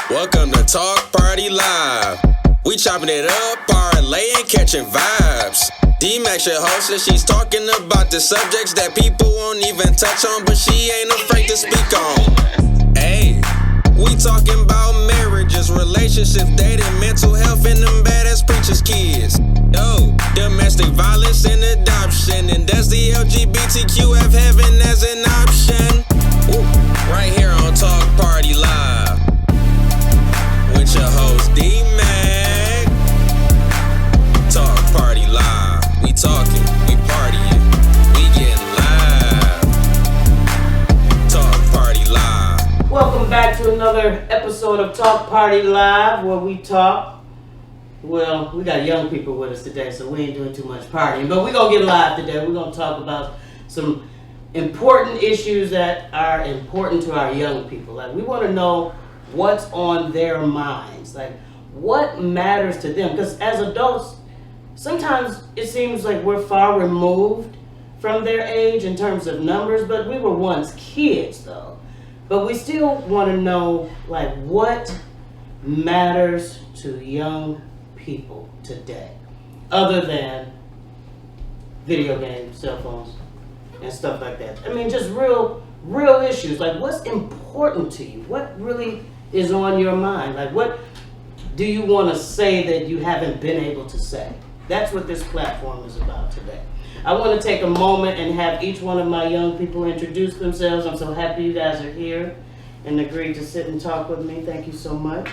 Welcome to Talk Party Live. We chopping it up, parlaying, catching vibes. D-Max your host, and she's talking about the subjects that people won't even touch on, but she ain't afraid to speak on. Hey, we talking about marriages, relationships, dating, mental health, and them badass preachers' kids. Yo, domestic violence and adoption, and does the LGBTQ have heaven as an option? Woo. Right here on Talk Party Live with your host D-Mac. Talk Party Live. We talking, we partying, we getting live. Talk Party Live. Welcome back to another episode of Talk Party Live, where we talk. Well, we got young people with us today, so we ain't doing too much partying, but we're gonna get live today. We're gonna talk about some important issues that are important to our young people. Like, we want to know what's on their minds, like what matters to them, because as adults sometimes it seems like we're far removed from their age in terms of numbers, but we were once kids though. But we still want to know like what matters to young people today, other than video games, cell phones, and stuff like that. I mean, just real issues. Like, what's important to you? What really is on your mind? Like, what do you want to say that you haven't been able to say? That's what this platform is about today. I want to take a moment and have each one of my young people introduce themselves. I'm so happy you guys are here and agreed to sit and talk with me. Thank you so much.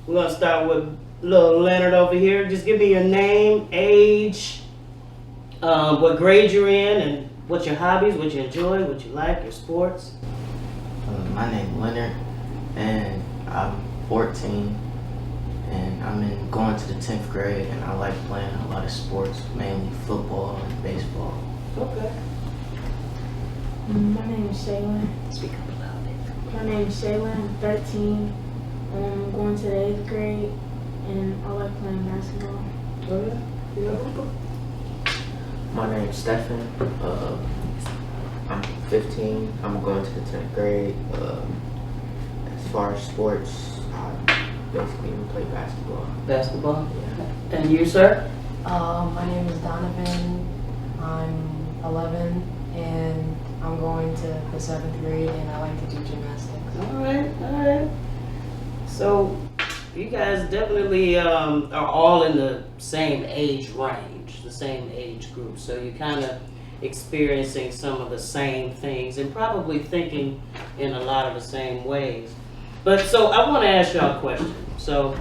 We're going to start with little Leonard over here. Just give me your name, age, what grade you're in, and what's your hobbies, what you enjoy, what you like, your sports. My name's Leonard, and I'm 14, and I'm going to the 10th grade, and I like playing a lot of sports, mainly football and baseball. Okay. My name is Shaylin. Speak up a little bit. My name is Shaylin. I'm 13. I'm going to the 8th grade, and I like playing basketball. Oh, yeah? My name's Stefan. I'm 15. I'm going to the 10th grade. As far as sports, I basically even play basketball. Basketball? Yeah. And you, sir? My name is Donovan. I'm 11 and I'm going to the 7th grade and I like to do gymnastics. All right. So, you guys definitely are all in the same age range, the same age group. So you're kind of experiencing some of the same things and probably thinking in a lot of the same ways. But so I want to ask y'all a question. So,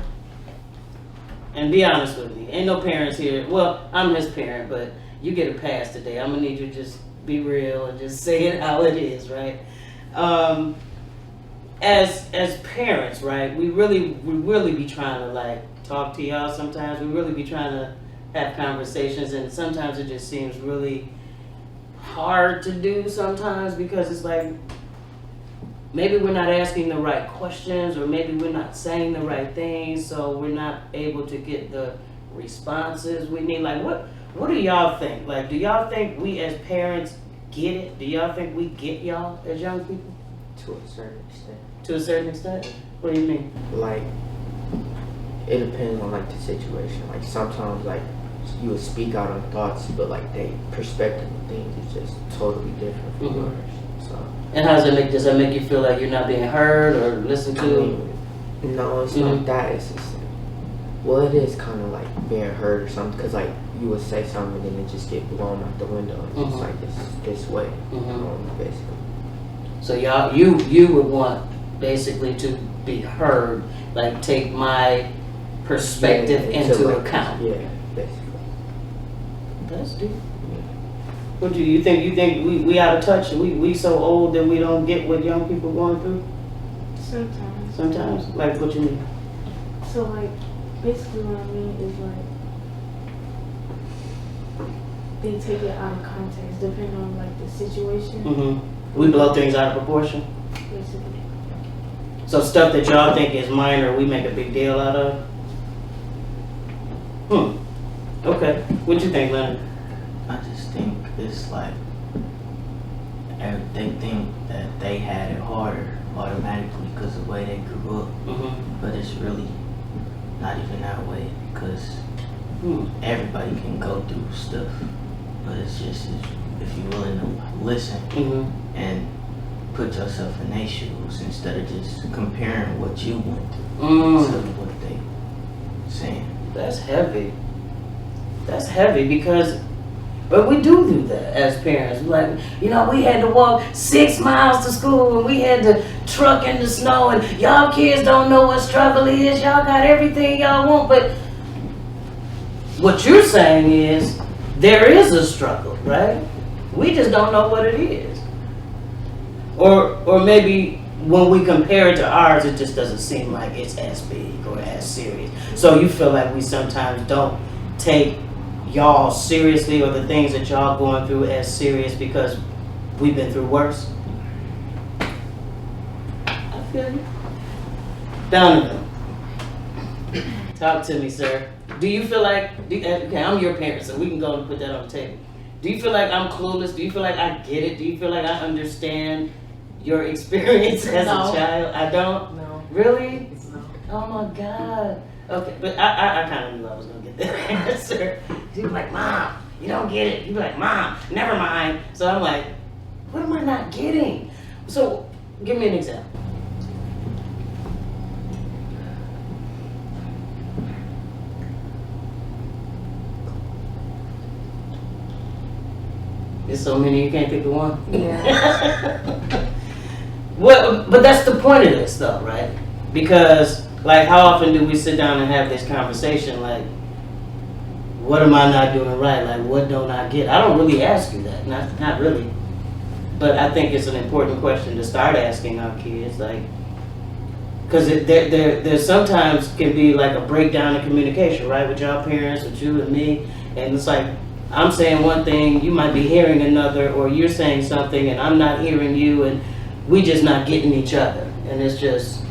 and be honest with me, ain't no parents here. Well, I'm his parent, but you get a pass today. I'm gonna need you to just be real and just say it how it is, right? As parents, right, we really be trying to like talk to y'all sometimes. We really be trying to have conversations, and sometimes it just seems really hard to do sometimes because it's like maybe we're not asking the right questions, or maybe we're not saying the right things, so we're not able to get the responses we need. Like, what do y'all think? Like, do y'all think we as parents get it? Do y'all think we get y'all as young people? To a certain extent. To a certain extent? What do you mean? Like, it depends on like the situation. Like sometimes like you would speak out on thoughts, but like they perspective of things is just totally different from yours. So. And does that make you feel like you're not being heard or listened to? I mean, no, it's not that. It's just, well, it is kind of like being heard or something, because like you would say something and then it just get blown out the window. And it's like this way, basically. So you would want basically to be heard, like take my perspective into like, account. Yeah, basically. That's deep. What do you think? You think we out of touch? We so old that we don't get what young people going through? Sometimes. Sometimes? Like, what you mean? So, like, basically what I mean is, like, they take it out of context, depending on, like, the situation. We blow things out of proportion. Basically. So stuff that y'all think is minor, we make a big deal out of? Okay. What you think, Leonard? I just think it's like, they think that they had it harder automatically because of the way they grew up. Mm-hmm. But it's really not even that way because Hmm. everybody can go through stuff. But it's just if you're willing to listen Mm-hmm. and put yourself in their shoes instead of just comparing what you went through to what they saying. That's heavy. That's heavy because, but we do that as parents. Like, you know, we had to walk 6 miles to school and we had to truck in the snow and y'all kids don't know what struggle is. Y'all got everything y'all want, but what you're saying is there is a struggle, right? We just don't know what it is. Or maybe when we compare it to ours, it just doesn't seem like it's as big or as serious. So you feel like we sometimes don't take y'all seriously or the things that y'all going through as serious because we've been through worse? I feel you. Donovan, talk to me, sir. Do you feel like, okay, I'm your parent, so we can go and put that on the table. Do you feel like I'm clueless? Do you feel like I get it? Do you feel like I understand your experience as No. a child? I don't? No. Really? No. Oh my God. Okay, but I kind of knew I was going to get that answer. She'd be like, Mom, you don't get it. You'd be like, Mom, never mind. So I'm like, what am I not getting? So give me an example. There's so many you can't think of one. Yeah. Well, but that's the point of this, though, right? Because, like, how often do we sit down and have this conversation? Like, what am I not doing right? Like, what don't I get? I don't really ask you that, not really. But I think it's an important question to start asking our kids, like, because there sometimes can be like a breakdown in communication, right, with y'all parents, with you and me, and it's like, I'm saying one thing, you might be hearing another, or you're saying something and I'm not hearing you, and we just not getting each other, and it's just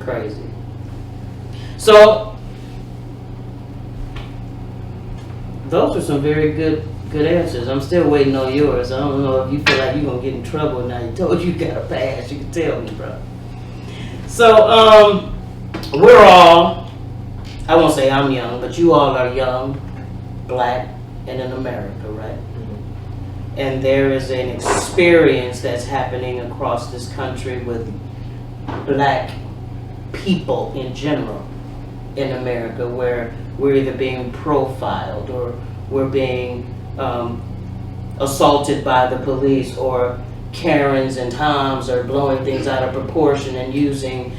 crazy. So those are some very good answers. I'm still waiting on yours. I don't know if you feel like you're gonna get in trouble now. You told you got a pass. You can tell me, bro. So we're all, I won't say I'm young, but you all are young, Black, and in America, right? And there is an experience that's happening across this country with Black people in general in America, where we're either being profiled or we're being assaulted by the police, or Karens and Toms are blowing things out of proportion and using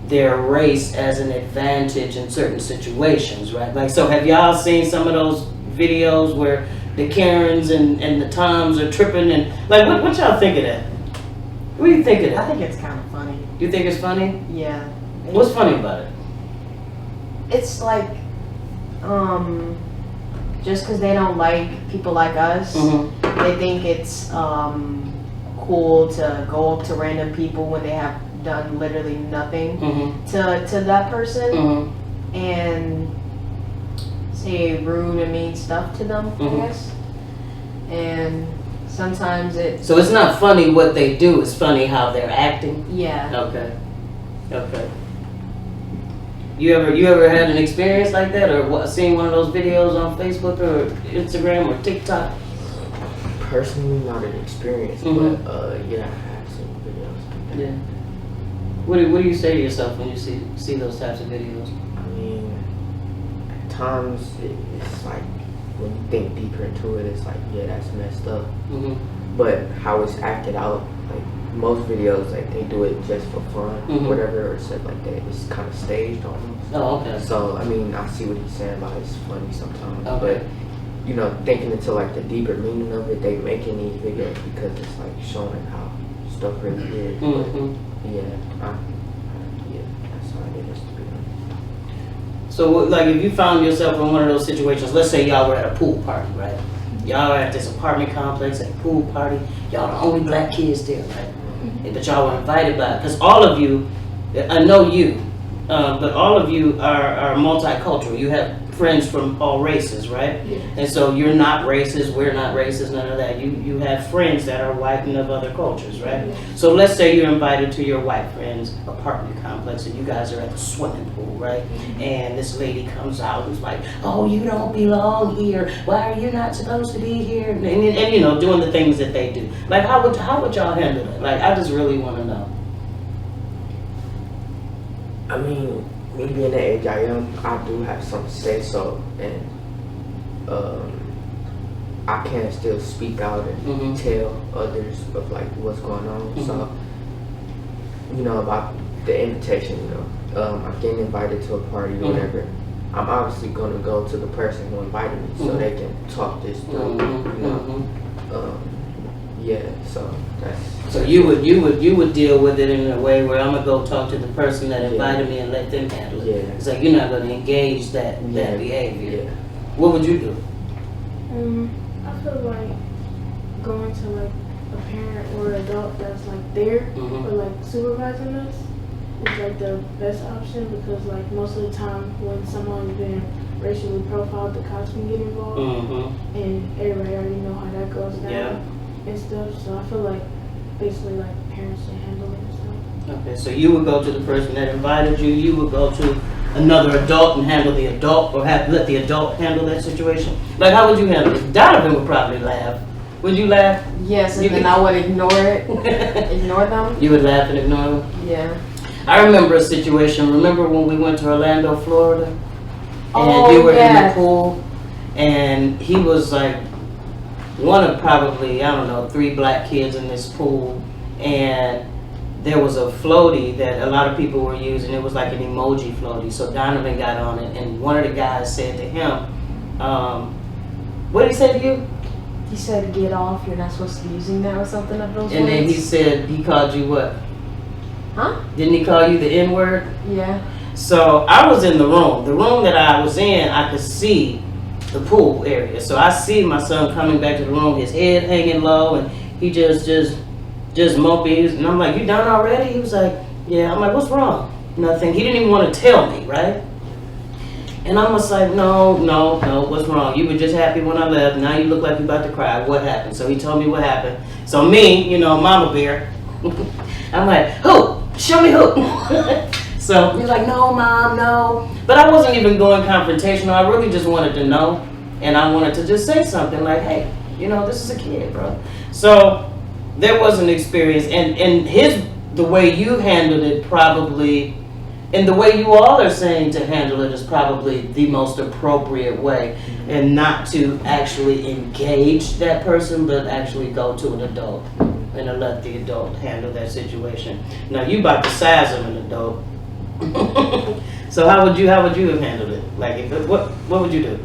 their race as an advantage in certain situations, right? Like, so have y'all seen some of those videos where the Karens and the Toms are tripping and, like, what y'all think of that? What do you think of I that? think it's kind of funny. You think it's funny? Yeah. What's funny about it? It's like, just because they don't like people like us, Mm-hmm. they think it's cool to go up to random people when they have done literally nothing Mm-hmm. to that person Mm-hmm. and say rude and mean stuff to them, Mhm. I guess. And sometimes it's, So it's not funny what they do, it's funny how they're acting? yeah. Okay. Okay. You ever had an experience like that, or seen one of those videos on Facebook or Instagram or TikTok? Personally, not an experience, Mhm. but yeah, I have seen videos like that. Yeah. What do you say to yourself when you see those types of videos? I mean, at times it's like when you think deeper into it, it's like, yeah, that's messed up. Mm-hmm. But how it's acted out, like most videos, like they do it just for fun, Mhm. whatever, or stuff like that. It's kind of staged almost. Oh, okay. So I mean, I see what he's saying about it's funny sometimes, Okay. but you know, thinking into like the deeper meaning of it, they making these videos because it's like showing how stuff really is. But Mm-hmm. yeah, yeah, that's how it is to be honest. So, like, if you found yourself in one of those situations, let's say y'all were at a pool party, right? Y'all are at this apartment complex at a pool party. Y'all the only Black kids there, right? But y'all were invited by, because all of you, I know you, but all of you are multicultural. You have friends from all races, right? Yeah. And so you're not racist, we're not racist, none of that. You have friends that are white and of other cultures, right? Yeah. So let's say you're invited to your white friend's apartment complex and you guys are at the swimming pool, right? And this lady comes out who's like, oh, you don't belong here. Why are you not supposed to be here? And you know, doing the things that they do. Like, how would y'all handle it? Like, I just really want to know. I mean, me being the age I am, I do have something to say so, and I can still speak out and Mhm. tell others of like what's going on. Mhm. So, you know, about the invitation, you know, I'm getting invited to a party or Mhm. whatever. I'm obviously going to go to the person who invited me so Mhm. they can talk this through. Mhm, You know, mhm. yeah. So that's. So you would deal with it in a way where I'm gonna go talk to the person that invited me and let them handle it. Yeah. It's like you're not gonna engage that Yeah. behavior. Yeah. What would you do? I feel like going to like a parent or adult that's like there Mhm. or like supervising us is like the best option because like most of the time when someone's been racially profiled, the cops can get involved Mm-hmm. and everybody already know how that goes down Yeah. and stuff. So I feel like basically like parents should handle it and stuff. Okay, so you would go to the person that invited you. You would go to another adult and handle the adult, or let the adult handle that situation. Like, how would you handle it? Donovan would probably laugh. Would you laugh? Yes, and You then can- I would ignore it, ignore them. You would laugh and ignore them. Yeah. I remember a situation. Remember when we went to Orlando, Florida, and Oh, you were in yeah. the pool, and he was like one of probably, I don't know, 3 black kids in this pool, and there was a floaty that a lot of people were using. It was like an emoji floaty. So Donovan got on it, and one of the guys said to him, what did he say to you? He said, "Get off. You're not supposed to be using that," or something of those And then he words. said, he called you what? Huh? Didn't he call you the N-word? Yeah. So I was in the room. The room that I was in, I could see the pool area. So I see my son coming back to the room, his head hanging low, and he just mopey. And I'm like, you done already? He was like, yeah. I'm like, what's wrong? Nothing. He didn't even want to tell me, right? And I'm just like, no, what's wrong? You were just happy when I left. Now you look like you're about to cry. What happened? So he told me what happened. So me, mama bear, I'm like, who? Show me who. So he's like, no, mom, no. But I wasn't even going confrontational. I really just wanted to know. And I wanted to just say something like, hey, this is a kid, bro. So there was an experience. And the way you handled it probably, and the way you all are saying to handle it is probably the most appropriate way. And not to actually engage that person, but actually go to an adult and to let the adult handle that situation. Now you about the size of an adult. So how would you have handled it? Like, what would you do?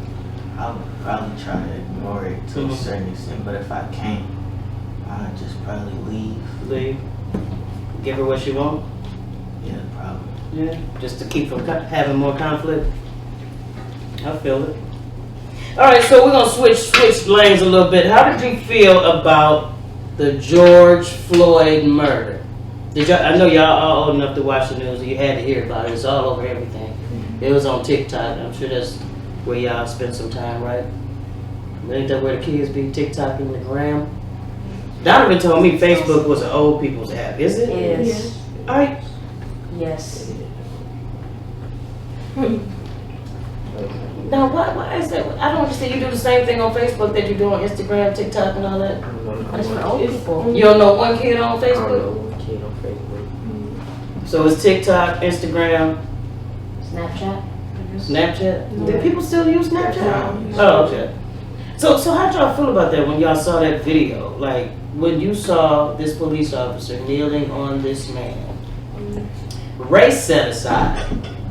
I would probably try to ignore it to Mhm. a certain extent, but if I can't, I'd just probably leave. Leave? Give her what she want? Yeah, probably. Yeah. Just to keep from having more conflict? I feel it. All right, so we're gonna switch lanes a little bit. How did you feel about the George Floyd murder? I know y'all all old enough to watch the news. You had to hear about it. It's all over everything. It was on TikTok. I'm sure that's where y'all spend some time, right? Ain't that where the kids be, TikTok and the gram? Donovan told me Facebook was an old people's app. Is it? Yes. All right. Yes. Now, why is that? I don't understand. You do the same thing on Facebook that you do on Instagram, TikTok, and all that. I don't know. That's for old people. You don't know one kid on I don't know Facebook? one kid on Facebook. So it's TikTok, Instagram, Snapchat. Snapchat. Do people still use Snapchat? Yeah. Oh, okay. So how'd y'all feel about that when y'all saw that video? Like, when you saw this police officer kneeling on this man, race set aside,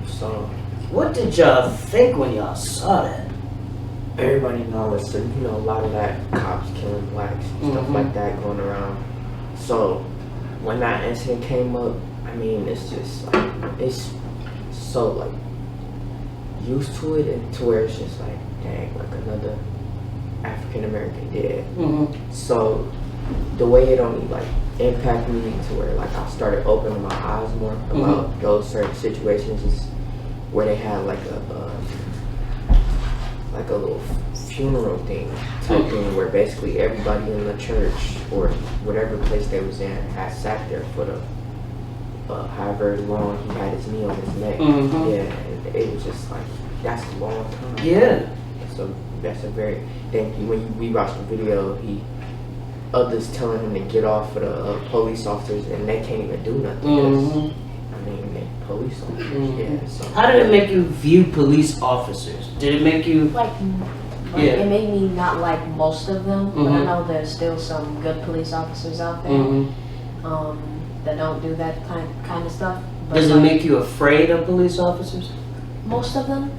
So what did y'all think when y'all saw that? everybody knows, so a lot of that cops killing blacks and stuff Mhm. like that going around. So when that incident came up, I mean, it's just like, it's so like used to it, and to where it's just like, dang, like another African American dead. Mm-hmm. So the way it only like impacted me to where like I started opening my eyes more about those certain situations is where they had like a like a little funeral thing type thing where basically everybody in the church or whatever place they was in had sat there for the however long he had his knee on his neck. Mhm. Yeah, and it was just like, that's a long time. Yeah. So that's a very, then when we watched the video, others telling him to get off of the police officers and they can't even do nothing. Mhm. I mean, they police officers, Mhm. yeah. So How did it make you view police officers? Did it make you? Like Yeah. it made me not like most of them, but I Mhm. know there's still some good police officers out there Mhm. that don't do that kind of stuff. But Does it like, make you afraid of police officers? most of them?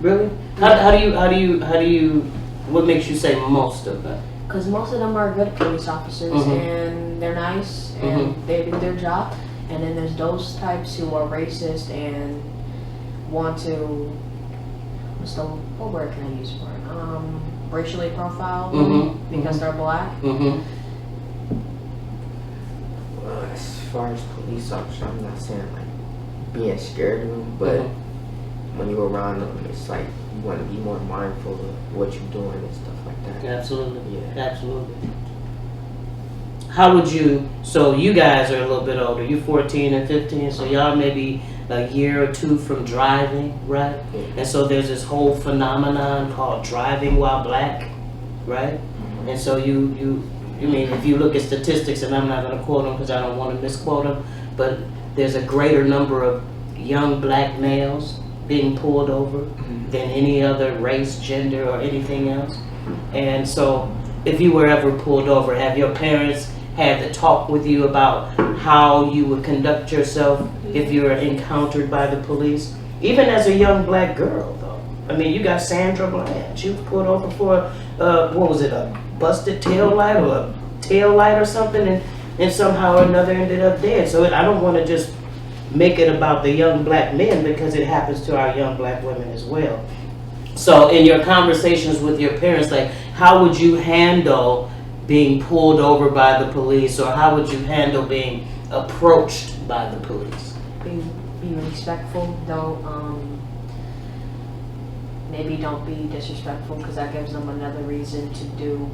Really? How do you? What makes you say most of them? Because most of them are good police officers Mhm. and they're nice and Mhm. they do their job. And then there's those types who are racist and want to, what word can I use for it? Racially profile them Mhm. because they're black. Mm-hmm. as far as police officers, I'm not saying like being scared of them, but Mhm. when you're around them, it's like you want to be more mindful of what you're doing and stuff like that. Absolutely. Yeah. Absolutely. How would you? So you guys are a little bit older. You 14 and 15. So y'all maybe a year or two from driving, right? Yeah. And so there's this whole phenomenon called driving while black, right? And so I mean, if you look at statistics, and I'm not going to quote them because I don't want to misquote them, but there's a greater number of young black males being pulled over than any other race, gender, or anything else. And so if you were ever pulled over, have your parents had to talk with you about how you would conduct yourself if you were encountered by the police? Even as a young black girl, though. I mean, you got Sandra Bland. She was pulled over for, what was it, a busted tail light or a tail light or something, and somehow or another ended up dead. So I don't want to just make it about the young black men because it happens to our young black women as well. So in your conversations with your parents, like, how would you handle being pulled over by the police, or how would you handle being approached by the police? Be respectful. Maybe don't be disrespectful because that gives them another reason to do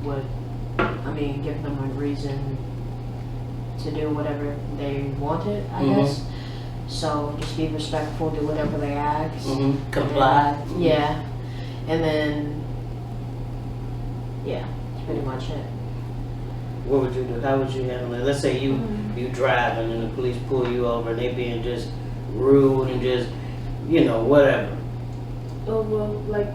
give them a reason to do whatever they wanted, I Mhm. guess. So just be respectful, do whatever they ask. Comply. Yeah. And then, yeah, that's pretty much it. What would you do? How would you handle it? Let's say you driving and the police pull you over and they being just rude and just, whatever. Oh, well, like,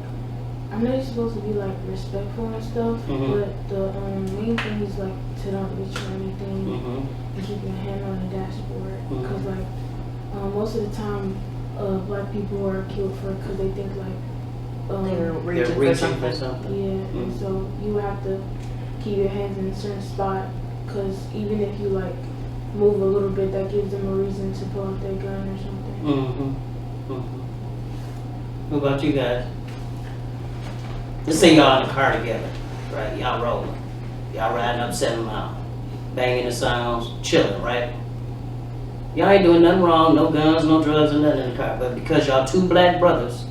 I know you're supposed to be, like, respectful and stuff, Mhm. but the main thing is, like, to not reach for anything Mm-hmm. and keep your hand on the dashboard. Mhm. Because, like, most of the time, black people are killed because they think, like, They're They're reaching reaching for for something. something. yeah, and so you have to keep your hands in a certain spot, because even if you, like, move a little bit, that gives them a reason to pull out their gun or something. Mm-hmm. Mm-hmm. What about you guys? Let's say y'all in the car together, right? Y'all rolling. Y'all riding up 7 Mile. Banging the sounds, chilling, right? Y'all ain't doing nothing wrong, no guns, no drugs, or nothing in the car. But because y'all two black brothers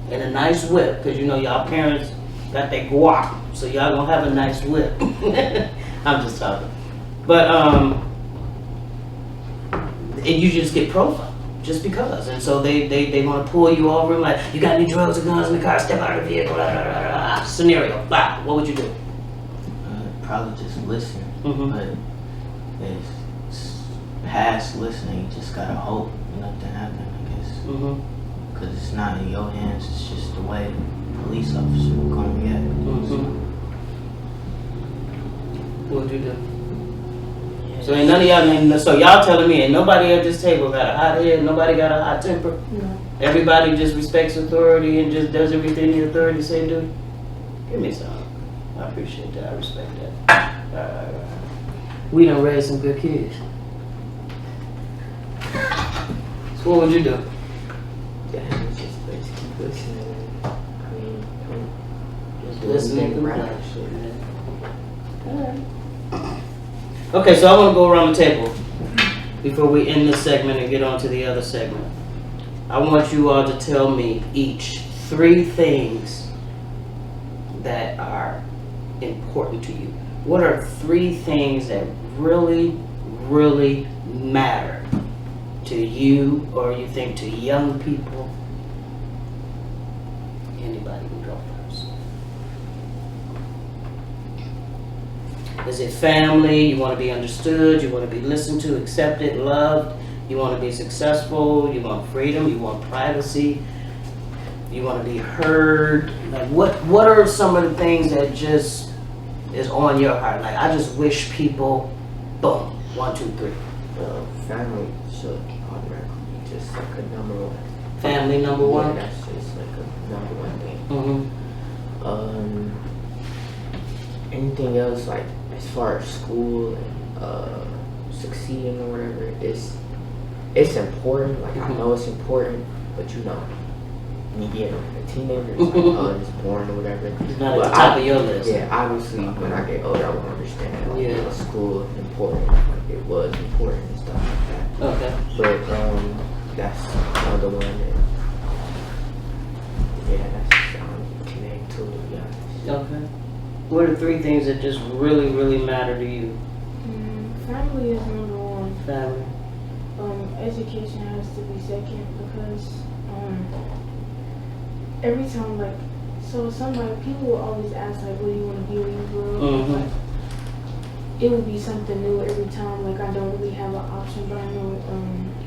in a nice whip, because y'all parents got that guap, so y'all gonna have a nice whip. I'm just talking. But, and you just get profiled. Just because, and so they want to pull you over and like, you got any drugs or guns in the car? Step out of the vehicle. Blah, blah, blah, blah. Scenario. Blah. What would you do? Probably just listen, Mhm. but it's past listening. You just gotta hope nothing happen, I guess, Mm-hmm. because it's not in your hands. It's just the way the police officer will gonna react. Mm-hmm. What would you do? So ain't none of y'all. So y'all telling me ain't nobody at this table got a hot head. Nobody got a hot temper. No. Everybody just respects authority and just does everything the authority say do. Give me some. I appreciate that. I respect that. We done raised some good kids. So what would you do? Yeah, it's just keep listening. I mean, don't just do Listening anything to right black and shit. Okay, so I want to go around the table before we end this segment and get on to the other segment. I want you all to tell me each 3 things that are important to you? What are 3 things that really, really matter to you, or you think to young people? Anybody can go first. Is it family? You want to be understood? You want to be listened to, accepted, loved? You want to be successful? You want freedom? You want privacy? You want to be heard? Like what are some of the things that just is on your heart? Like, I just wish people, boom, 1, 2, 3. Family should automatically be just like a number one. Family number 1. Yeah, that's just like a number one thing. Mm-hmm. Anything else, like as far as school and succeeding or whatever, it's important. Like, I know it's important, but you know, me being a teenager, it's like, oh, it's boring or whatever. It's not at the top of your list. Yeah, obviously, when I get older, I will understand that. Like, Yeah. school is important. Like, it was important and stuff like that. Okay. But that's another one that, yeah, that's connected to it, to be honest. Okay. What are 3 things that just really, really matter to you? Family is number 1. Family. Education has to be second because every time, like, so somebody, people will always ask, like, what do you want to be when you grow up? Mm-hmm. Like, it would be something new every time. Like, I don't really have an option, but I know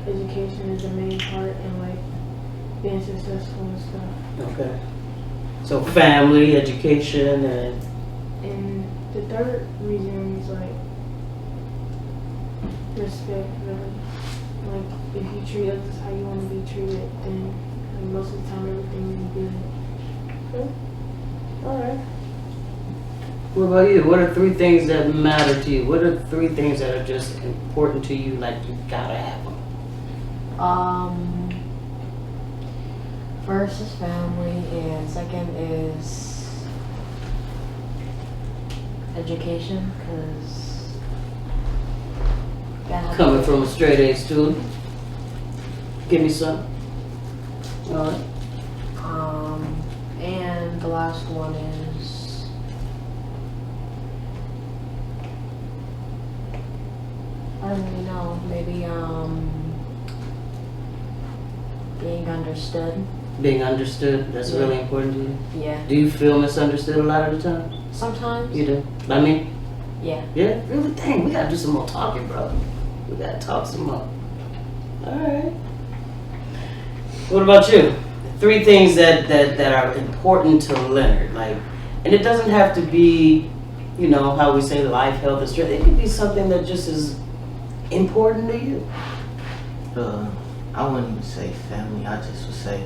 education is the main part and, like, being successful and stuff. Okay. So family, education, And the third reason is, like, respect, really. Like, if you treat others how you want to be treated, then like, most of the time everything will be good. Alright. What about you? What are 3 things that matter to you? What are 3 things that are just important to you, like you gotta have them? First is family, and second is education, because Coming from a straight A student. Give me some. Alright. And the last one is I don't really know. Maybe being understood. Being understood, that's Yeah. really important to you. Yeah. Do you feel misunderstood a lot of the time? Sometimes. You do? I mean, Yeah. yeah? Really? Dang, we gotta do some more talking, bro. We gotta talk some more. Alright. What about you? 3 things that are important to Leonard, like, and it doesn't have to be, you know, how we say life, health, and strength. It could be something that just is important to you. I wouldn't even say family. I just would say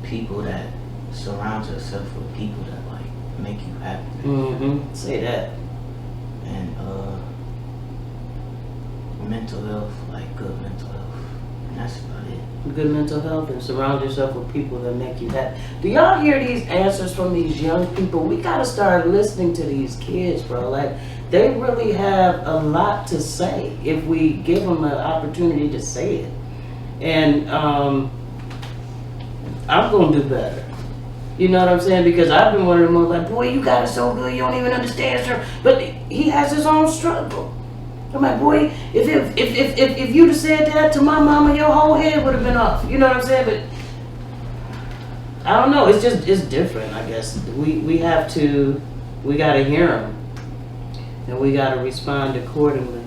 people that surround yourself with people that like make you happy. Mm-hmm. Say that. And mental health, like good mental health. And that's about it. Good mental health, and surround yourself with people that make you happy. Do y'all hear these answers from these young people? We gotta start listening to these kids, bro. Like, they really have a lot to say if we give them an opportunity to say it. And I'm gonna do better. You know what I'm saying? Because I've been one of them like, boy, you got it so good, you don't even understand, sir. But he has his own struggle. I'm like, boy, if you'd have said that to my mama, your whole head would have been off. You know what I'm saying? But I don't know. It's different, I guess. We gotta hear them, and we gotta respond accordingly.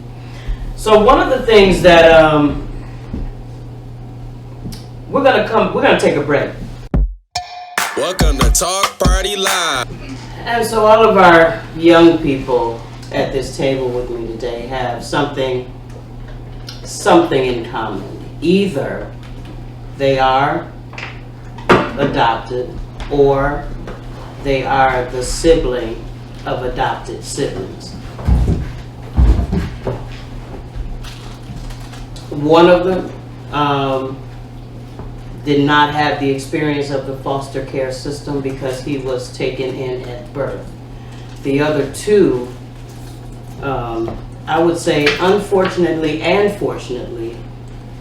So one of the things that we're gonna take a break. Welcome to Talk Party Live. And so all of our young people at this table with me today have something in common. Either they are adopted or they are the sibling of adopted siblings. One of them did not have the experience of the foster care system because he was taken in at birth. The other 2, I would say, unfortunately and fortunately,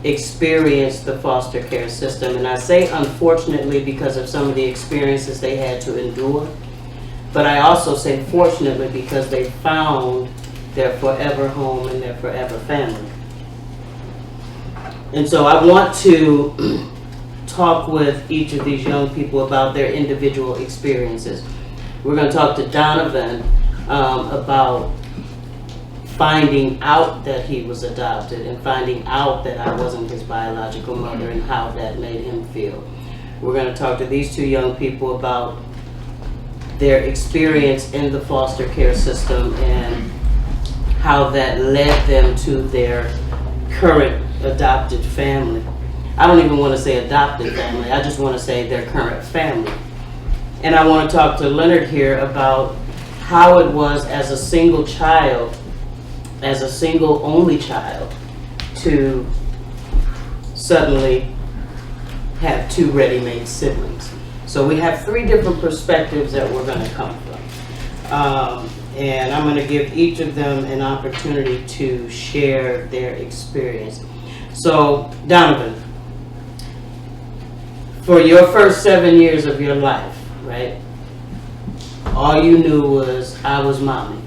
experienced the foster care system. And I say unfortunately because of some of the experiences they had to endure. But I also say fortunately because they found their forever home and their forever family. And so I want to talk with each of these young people about their individual experiences. We're going to talk to Donovan about finding out that he was adopted and finding out that I wasn't his biological mother and how that made him feel. We're going to talk to these two young people about their experience in the foster care system and how that led them to their current adopted family. I don't even want to say adopted family, I just want to say their current family. And I want to talk to Leonard here about how it was as a single child, as a single only child, to suddenly have two ready-made siblings. So we have three different perspectives that we're going to come from. And I'm going to give each of them an opportunity to share their experience. So, Donovan, for your first 7 years of your life, right, all you knew was I was mommy,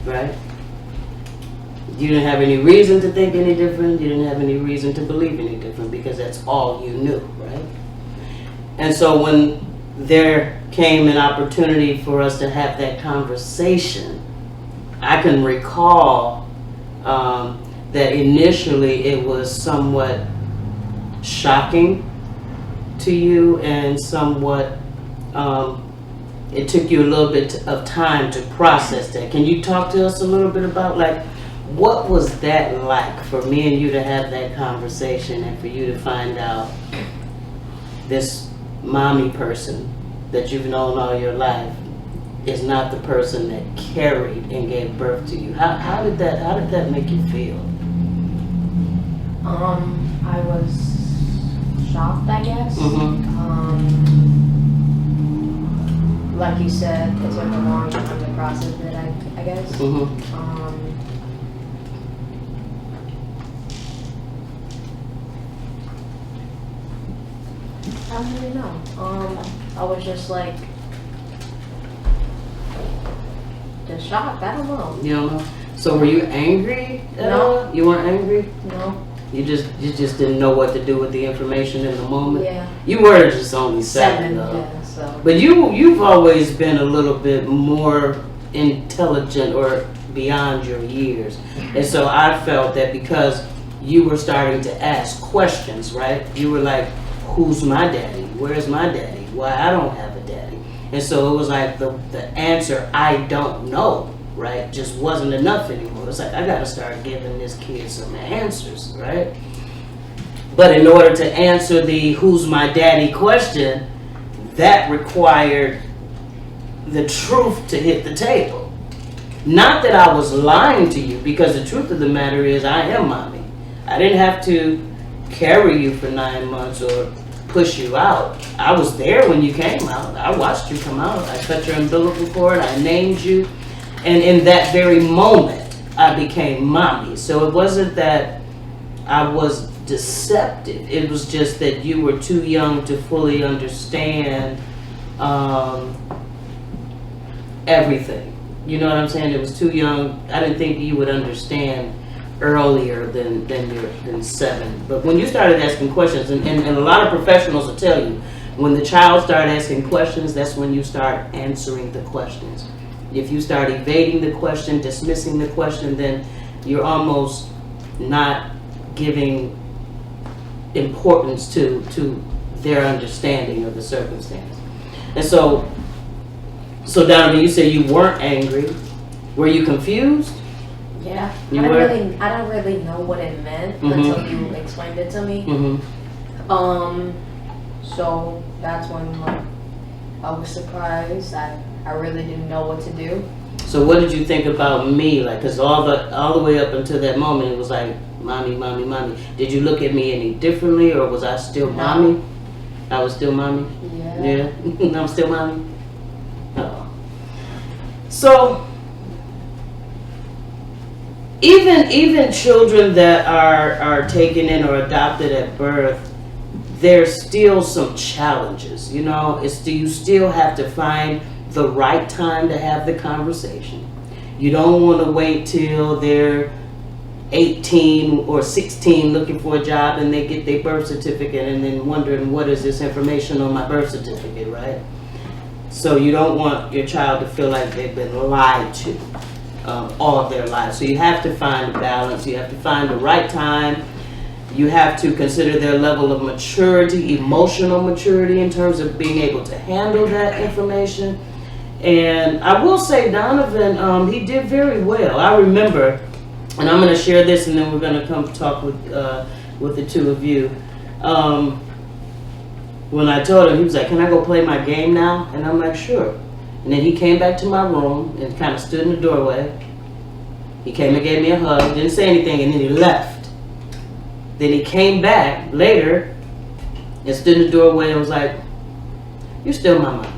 right? You didn't have any reason to think any different. You didn't have any reason to believe any different because that's all you knew, right? And so when there came an opportunity for us to have that conversation, I can recall that initially it was somewhat shocking to you and somewhat, it took you a little bit of time to process that. Can you talk to us a little bit about, like, what was that like for me and you to have that conversation and for you to find out this mommy person that you've known all your life is not the person that carried and gave birth to you? How did that make you feel? I was shocked, I guess. Like you said, it took a long time to process it, I guess. I don't really know. I was just like, just shocked. I don't know. You don't know? So were you angry at No. all? You weren't angry? No. You just didn't know what to do with the information in the moment? Yeah. You were just only seven though. Yeah. So. But you've always been a little bit more intelligent or beyond your years. And so I felt that because you were starting to ask questions, right? You were like, who's my daddy? Where's my daddy? Why I don't have a daddy? And so it was like the answer, I don't know, right, just wasn't enough anymore. It's like, I gotta start giving this kid some answers, right? But in order to answer the who's my daddy question, that required the truth to hit the table. Not that I was lying to you, because the truth of the matter is I am mommy. I didn't have to carry you for 9 months or push you out. I was there when you came out. I watched you come out. I cut your umbilical cord. I named you. And in that very moment, I became mommy. So it wasn't that I was deceptive. It was just that you were too young to fully understand everything. You know what I'm saying? It was too young. I didn't think you would understand earlier than 7. But when you started asking questions, and a lot of professionals will tell you, when the child starts asking questions, that's when you start answering the questions. If you start evading the question, dismissing the question, then you're almost not giving importance to their understanding of the circumstance. And so Donovan, you say you weren't angry. Were you confused? Yeah, You I were? don't really know what it meant until you explained it to me. So that's when, like, I was surprised. I really didn't know what to do. So what did you think about me? Like, cause all the way up until that moment, it was like, mommy, mommy, mommy. Did you look at me any differently, or was I still mommy? I was still mommy? Yeah. Yeah? I'm still mommy? Oh. So, even children that are taken in or adopted at birth, there's still some challenges, you know? You still have to find the right time to have the conversation. You don't want to wait till they're 18 or 16 looking for a job and they get their birth certificate and then wondering what is this information on my birth certificate, right? So you don't want your child to feel like they've been lied to all of their lives. So you have to find a balance. You have to find the right time. You have to consider their level of maturity, emotional maturity in terms of being able to handle that information. And I will say Donovan, he did very well. I remember, and I'm going to share this and then we're going to come talk with the two of you. When I told him, he was like, can I go play my game now? And I'm like, sure. And then he came back to my room and kind of stood in the doorway. He came and gave me a hug, didn't say anything, and then he left. Then he came back later and stood in the doorway and was like, you're still my mommy.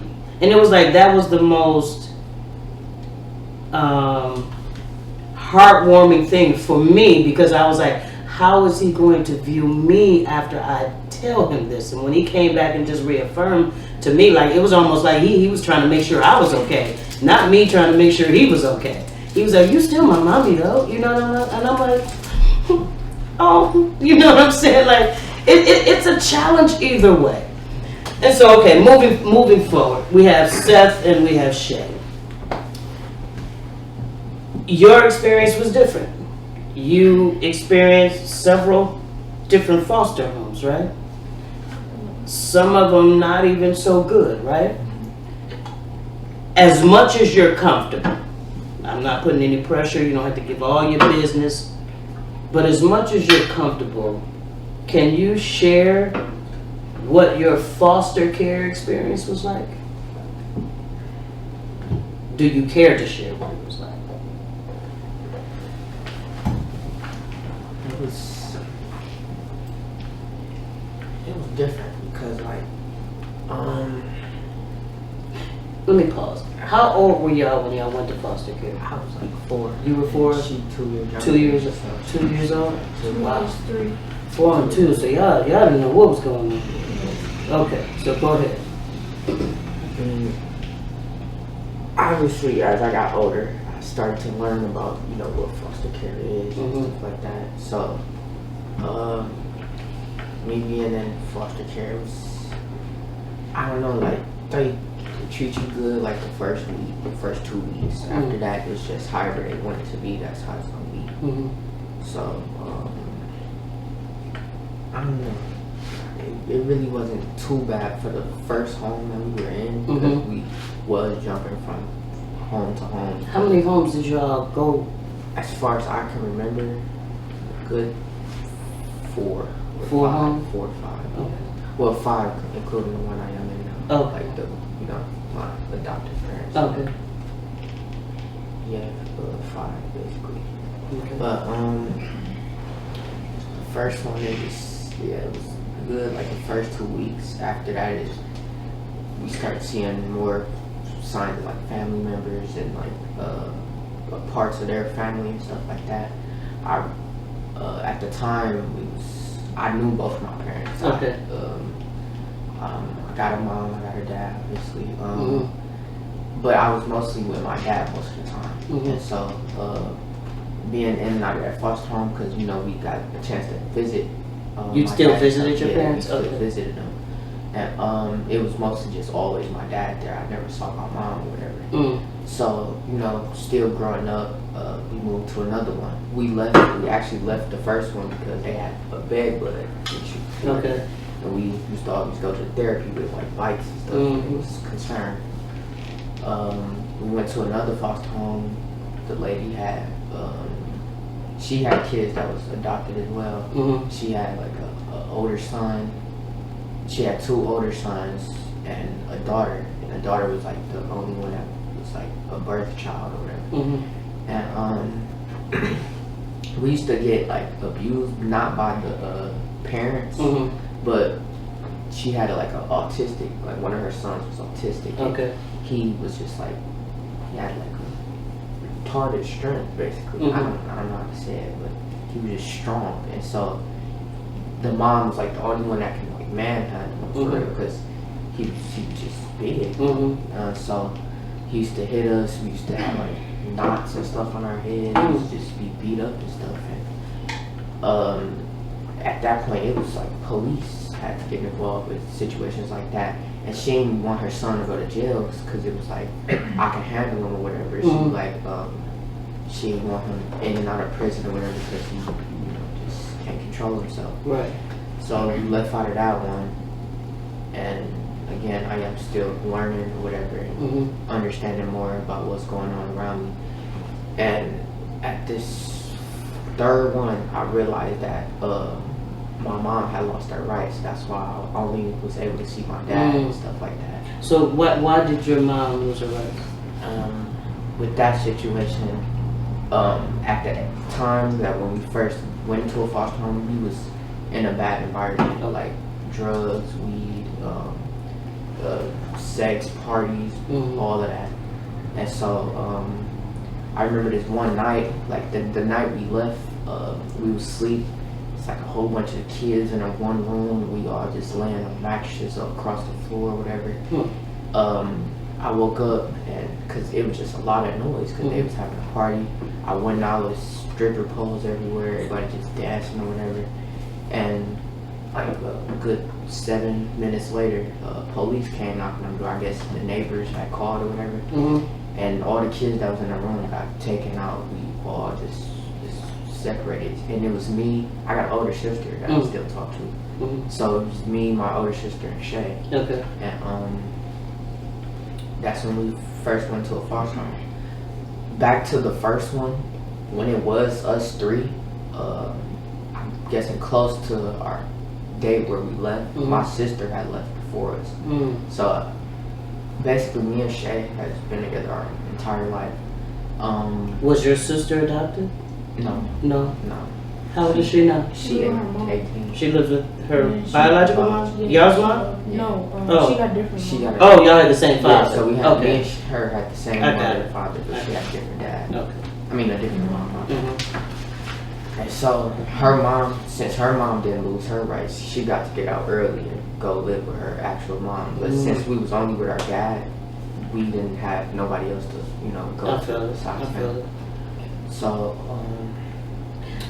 And it was like, that was the most heartwarming thing for me, because I was like, how is he going to view me after I tell him this? And when he came back and just reaffirmed to me, like, it was almost like he was trying to make sure I was okay, not me trying to make sure he was okay. He was like, you still my mommy though, you know what I'm like? And I'm like, oh, you know what I'm saying? Like, it's a challenge either way. And so, okay, moving forward, we have Seth and we have Shay. Your experience was different. You experienced several different foster homes, right? Some of them not even so good, right? As much as you're comfortable, I'm not putting any pressure, you don't have to give all your business, but as much as you're comfortable, can you share what your foster care experience was like? Do you care to share what it was like? It was different because like Let me pause. How old were y'all when y'all went to foster care? I was like 4. You were 4? She 2 years younger. 2 years, So 2 years old? Wow. 3. 4 and 2, so y'all didn't know what was going on. Okay, so go ahead. Obviously, as I got older, I started to learn about, you know, what foster care is and Mhm. stuff like that. So, me being in foster care was, I don't know, like, they treat you good like the first week, the first 2 weeks. Mhm. After that, it's just however they want it to be, that's how it's gonna be. Mm-hmm. So, I don't know. It really wasn't too bad for the first home that we were in, because Mhm. we was jumping from home to home. How many homes did y'all go? As far as I can remember, good 4 or 4 5, homes? 4 or 5. Okay. Well, 5 including the one I am in now. Okay. Like the, you know, my adopted parents. Okay. Yeah, 5 basically. Okay. But the first one it was good. Like the first 2 weeks. After that we started seeing more signs of like family members and like parts of their family and stuff like that. At the time I knew both my parents. Okay. I got a mom, I got her dad, obviously. Mhm. But I was mostly with my dad most of the time. Mhm. And so, being in and out of that foster home, because, you know, we got a chance to visit. You my still dad, visited your yeah, parents? we still Okay. visited them. And it was mostly just always my dad there. I never saw my mom or whatever. Mm. So, you know, still growing up, we moved to another one. We actually left the first one because they had a bed bug issue. Okay. And we used to always go to therapy with like bikes and stuff. Mhm. It was a concern. We went to another foster home. The lady had, she had kids that was adopted as well. Mhm. She had like a older son. She had 2 older sons and a daughter. And the daughter was like the only one that was like a birth child or whatever. Mhm. And we used to get like abused, not by the parents, Mhm. but she had like an autistic, like one of her sons was autistic. and Okay. He was just like, he had like a retarded strength basically. Mhm. I don't know how to say it, but he was just strong. And so the mom was like the only one that can like manhunt him for Mhm. real, because he was just big. Mhm. So he used to hit us. We used to have like knots and stuff on our heads. We used to just be beat up and stuff. And at that point, it was like police had to get involved with situations like that. And she didn't want her son to go to jail because it was like, I can handle him or whatever. She like, she didn't want him in and out of prison or whatever because he, just can't control himself. Right. So we left out of that one. And again, I am still learning or whatever and understanding more about what's going on around me. And at this third one, I realized that my mom had lost her rights. That's why I only was able to see my dad and stuff like that. So why did your mom lose her rights? With that situation, at the time that when we first went into a foster home, we was in a bad environment, like drugs, weed, sex, parties, all of that. And so I remember this one night, like the night we left, we was asleep. It's like a whole bunch of kids in a one room. We all just laying on mattresses across the floor or whatever. I woke up and because it was just a lot of noise because they was having a party. I went out with stripper poles everywhere, everybody just dancing or whatever. And like a good 7 minutes later, police came knocking on the door. I guess the neighbors had called or whatever. And all the kids that was in the room got taken out. We all just separated. And it was me. I got an older sister that I still talk to. So it was me, my older sister, and Shay. Okay. And that's when we first went to a foster home. Back to the first one, when it was us three, I'm guessing close to our date where we left, my sister had left before us. So basically me and Shay has been together our entire life. Was your sister adopted? No. No. No. How old is she now? She is 18. She lives with her Yeah, she- biological mom? Y'all's mom? No, Oh. she got different. She mom. got Oh, y'all had the same Yeah, father. so we had me Okay. and her had the same I got mother it. and father, but she had a different dad. Okay. I mean a different mom. And so her mom, since her mom didn't lose her rights, she got to get out early and go live with her actual mom. But since we was only with our dad, we didn't have nobody else to, go I to feel it. besides I feel him. it. So,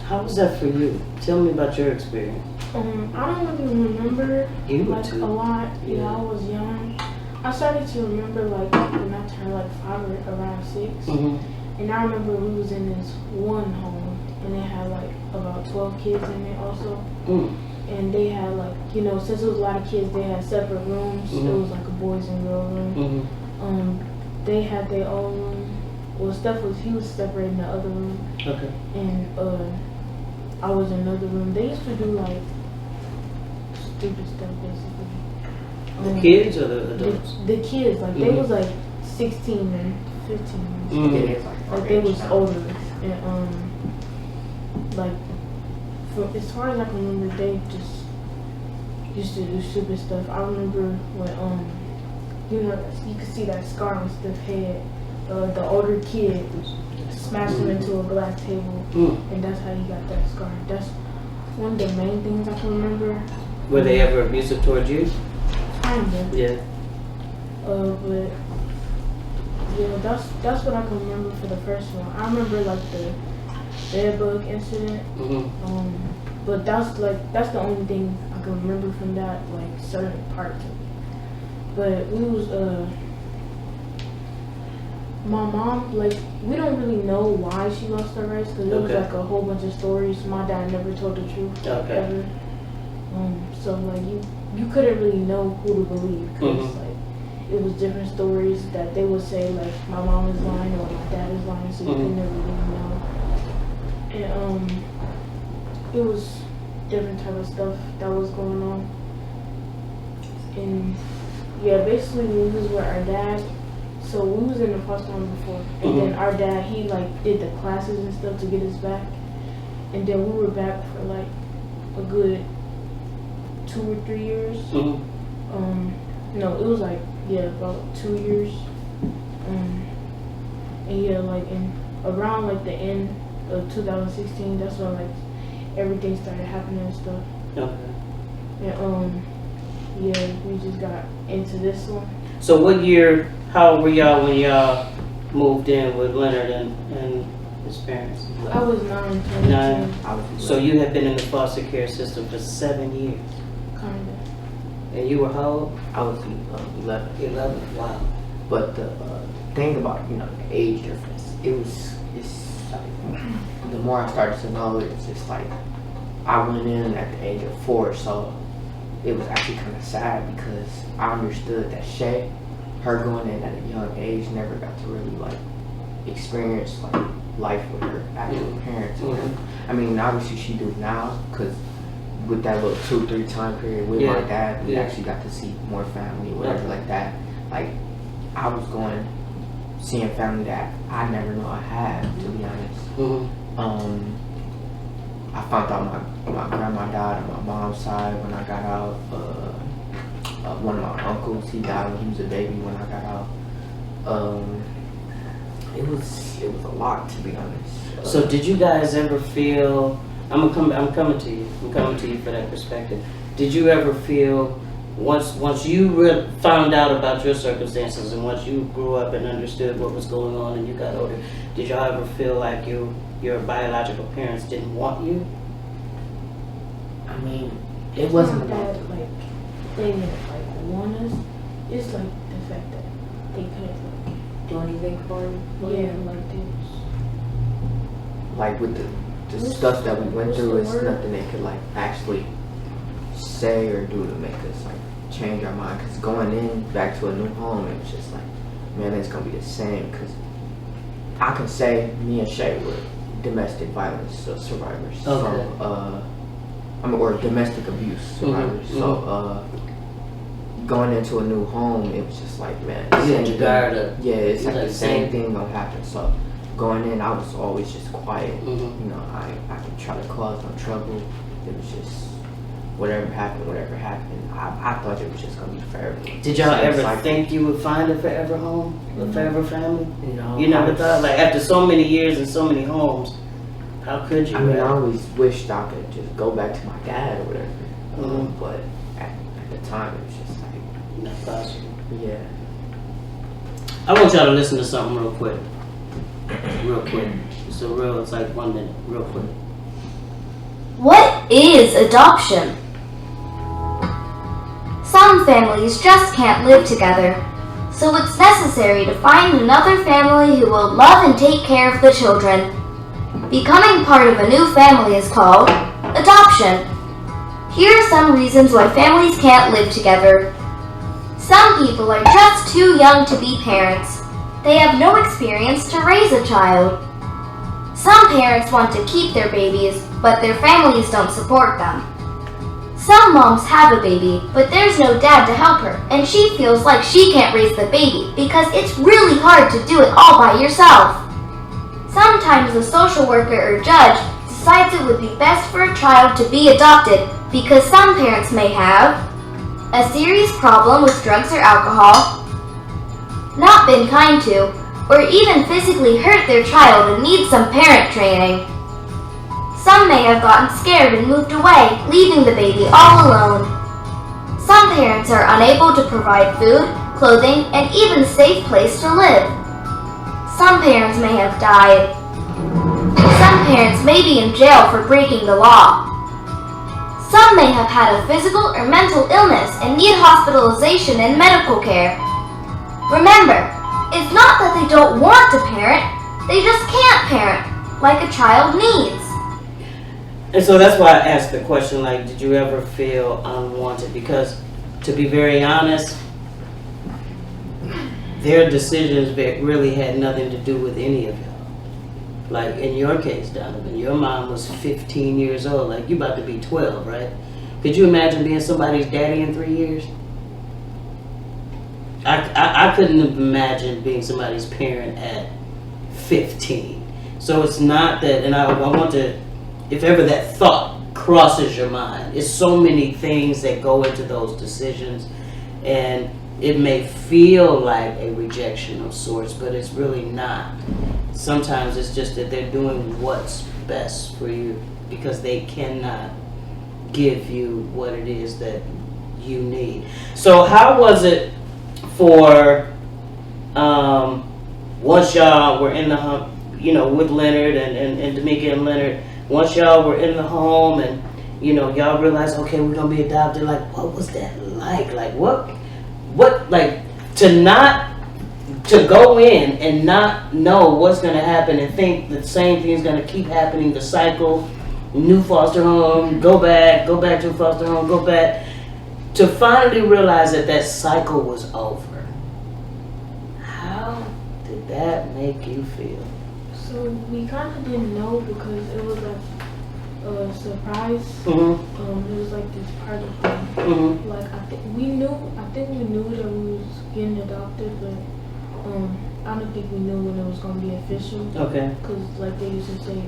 How was that for you? Tell me about your experience. I don't really remember You were like too. a lot. Yeah. I was young. I started to remember like when I turned like 5 or around 6. And I remember we was in this one home and it had like about 12 kids in it also. And they had like, since it was a lot of kids, they had separate rooms. It was like a boys and girls room. They had their own room. Well, he was separated in the other room. Okay. And I was in another room. They used to do like stupid stuff basically. The kids or the adults? The kids, like they was like 16 and 15. it is like our Like they age was now. older. And like as far as I can remember, they just used to do stupid stuff. I remember when you could see that scar on Steph's head. The older kid smashed him into a glass table, and that's how he got that scar. That's one of the main things I can remember. Were they ever abusive towards you? Kind of. Yeah. But yeah, that's what I can remember for the first one. I remember like the bed bug incident. But that's the only thing I can remember from that, like certain parts of it. But we was my mom, like, we don't really know why she lost her rights because it was Okay. like a whole bunch of stories. My dad never told the truth Okay. ever. So like you couldn't really know who to believe because like it was different stories that they would say like my mom is lying or my dad is lying, so you could never really know. And it was different type of stuff that was going on. And yeah, basically we was with our dad. So we was in the foster home before, and then our dad, he like did the classes and stuff to get us back, and then we were back for like a good 2 or 3 years. No, it was like about 2 years. And yeah, like around like the end of 2016, that's when like everything started happening and stuff. Okay. And Yeah, we just got into this one. So what year, how old were y'all when y'all moved in with Leonard and his parents? I was 9, 22. 9. I was So you have been in the foster care system for 7 years. Kinda. And you were how old? I was 11. 11. Wow. But the thing about, the age difference, it's like, the more I started to know, it's just like, I went in at the age of 4, so it was actually kind of sad because I understood that Shay, her going in at a young age, never got to really like experience like life with her actual parents. I mean, obviously she do now because with that little 2-3 time period with my dad, we actually got to see more family, whatever like that. Like I was seeing family that I never know I had, to be honest. I found out my grandma died on my mom's side when I got out. One of my uncles, he died when he was a baby when I got out. It was a lot, to be honest. So did you guys ever feel? I'm coming to you. I'm coming to you for that perspective. Did you ever feel once you found out about your circumstances and once you grew up and understood what was going on and you got older, did y'all ever feel like your biological parents didn't want you? I mean, it wasn't It's about. not that, like, they didn't, like, want us. It's, like, the fact that they couldn't, Do anything for you? yeah, like, they was, Like with the stuff that we went through, it's nothing they could like actually say or do to make us like change our mind. Cause going in back to a new home, it was just like, man, it's gonna be the same. Cause I can say me and Shay were domestic violence survivors. Okay. So, or domestic abuse survivors. So, going into a new home, it was just like, man, You had your guard up. yeah, it's like Like the same thing gonna happen. So going in, I was always just quiet. I could try to cause no trouble. It was just whatever happened. I thought it was just gonna be forever. Did y'all Same ever cycle. think you would find a forever home, a forever family? No, You never I was- thought, like after so many years and so many homes, how could you? I mean, I have? always wished I could just go back to my dad or whatever. But at the time, it was just like, Not possible. yeah. I want y'all to listen to something real quick. Real quick. It's like 1 minute. Real quick. What is adoption? Some families just can't live together, so it's necessary to find another family who will love and take care of the children. Becoming part of a new family is called adoption. Here are some reasons why families can't live together. Some people are just too young to be parents. They have no experience to raise a child. Some parents want to keep their babies, but their families don't support them. Some moms have a baby, but there's no dad to help her, and she feels like she can't raise the baby because it's really hard to do it all by yourself. Sometimes a social worker or judge decides it would be best for a child to be adopted because some parents may have a serious problem with drugs or alcohol, not been kind to, or even physically hurt their child and need some parent training. Some may have gotten scared and moved away, leaving the baby all alone. Some parents are unable to provide food, clothing, and even a safe place to live. Some parents may have died. Some parents may be in jail for breaking the law. Some may have had a physical or mental illness and need hospitalization and medical care. Remember, it's not that they don't want to parent, they just can't parent, like a child needs. And so that's why I asked the question, like, did you ever feel unwanted? Because, to be very honest, their decisions really had nothing to do with any of y'all. Like, in your case, Donovan, your mom was 15 years old. Like, you about to be 12, right? Could you imagine being somebody's daddy in 3 years? I couldn't imagine being somebody's parent at 15. So it's not that, and I want to, if ever that thought crosses your mind, it's so many things that go into those decisions, and it may feel like a rejection of sorts, but it's really not. Sometimes it's just that they're doing what's best for you because they cannot give you what it is that you need. So how was it for once y'all were in the home, with Leonard and D'Amica and Leonard, once y'all were in the home and y'all realized, okay, we're gonna be adopted, like what was that like? Like what like to go in and not know what's gonna happen and think the same thing is gonna keep happening, the cycle, new foster home, go back to foster home, go back, to finally realize that cycle was over. How did that make you feel? So we kind of didn't know because it was like a surprise. Mm-hmm. It was like this party thing. Mm-hmm. Like I think we knew that we was getting adopted, but I don't think we knew when it was gonna be official. Okay. Cause like they used to say,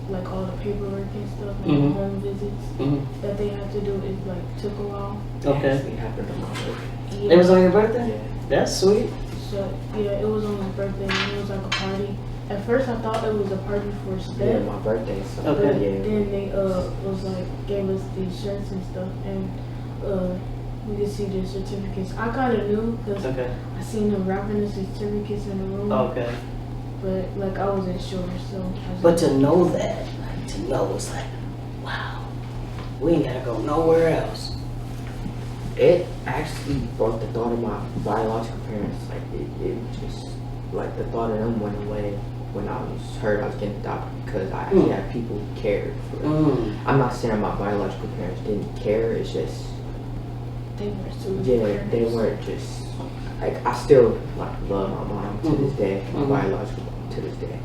like all the paperwork and stuff, like Mhm. home visits that they had to do, it like took a while. Okay. It happened on my birthday. It was on your birthday? Yeah. That's sweet. So yeah, it was on my birthday and it was like a party. At first I thought it was a party for Yeah, Steph. my birthday. So Okay. But yeah. then they was like gave us these shirts and stuff, and we could see the certificates. I kind of knew because Okay. I seen them wrapping the certificates in the room, Okay. but like I wasn't sure. So But to know that, like to know, it's like, wow, we ain't gotta go nowhere else. It actually brought the thought of my biological parents. Like it just like the thought of them went away when I heard I was getting adopted because I actually had people who cared for it. I'm not saying my biological parents didn't care. It's just they were super they weren't just like I still like love my mom to this day, my biological mom to this day,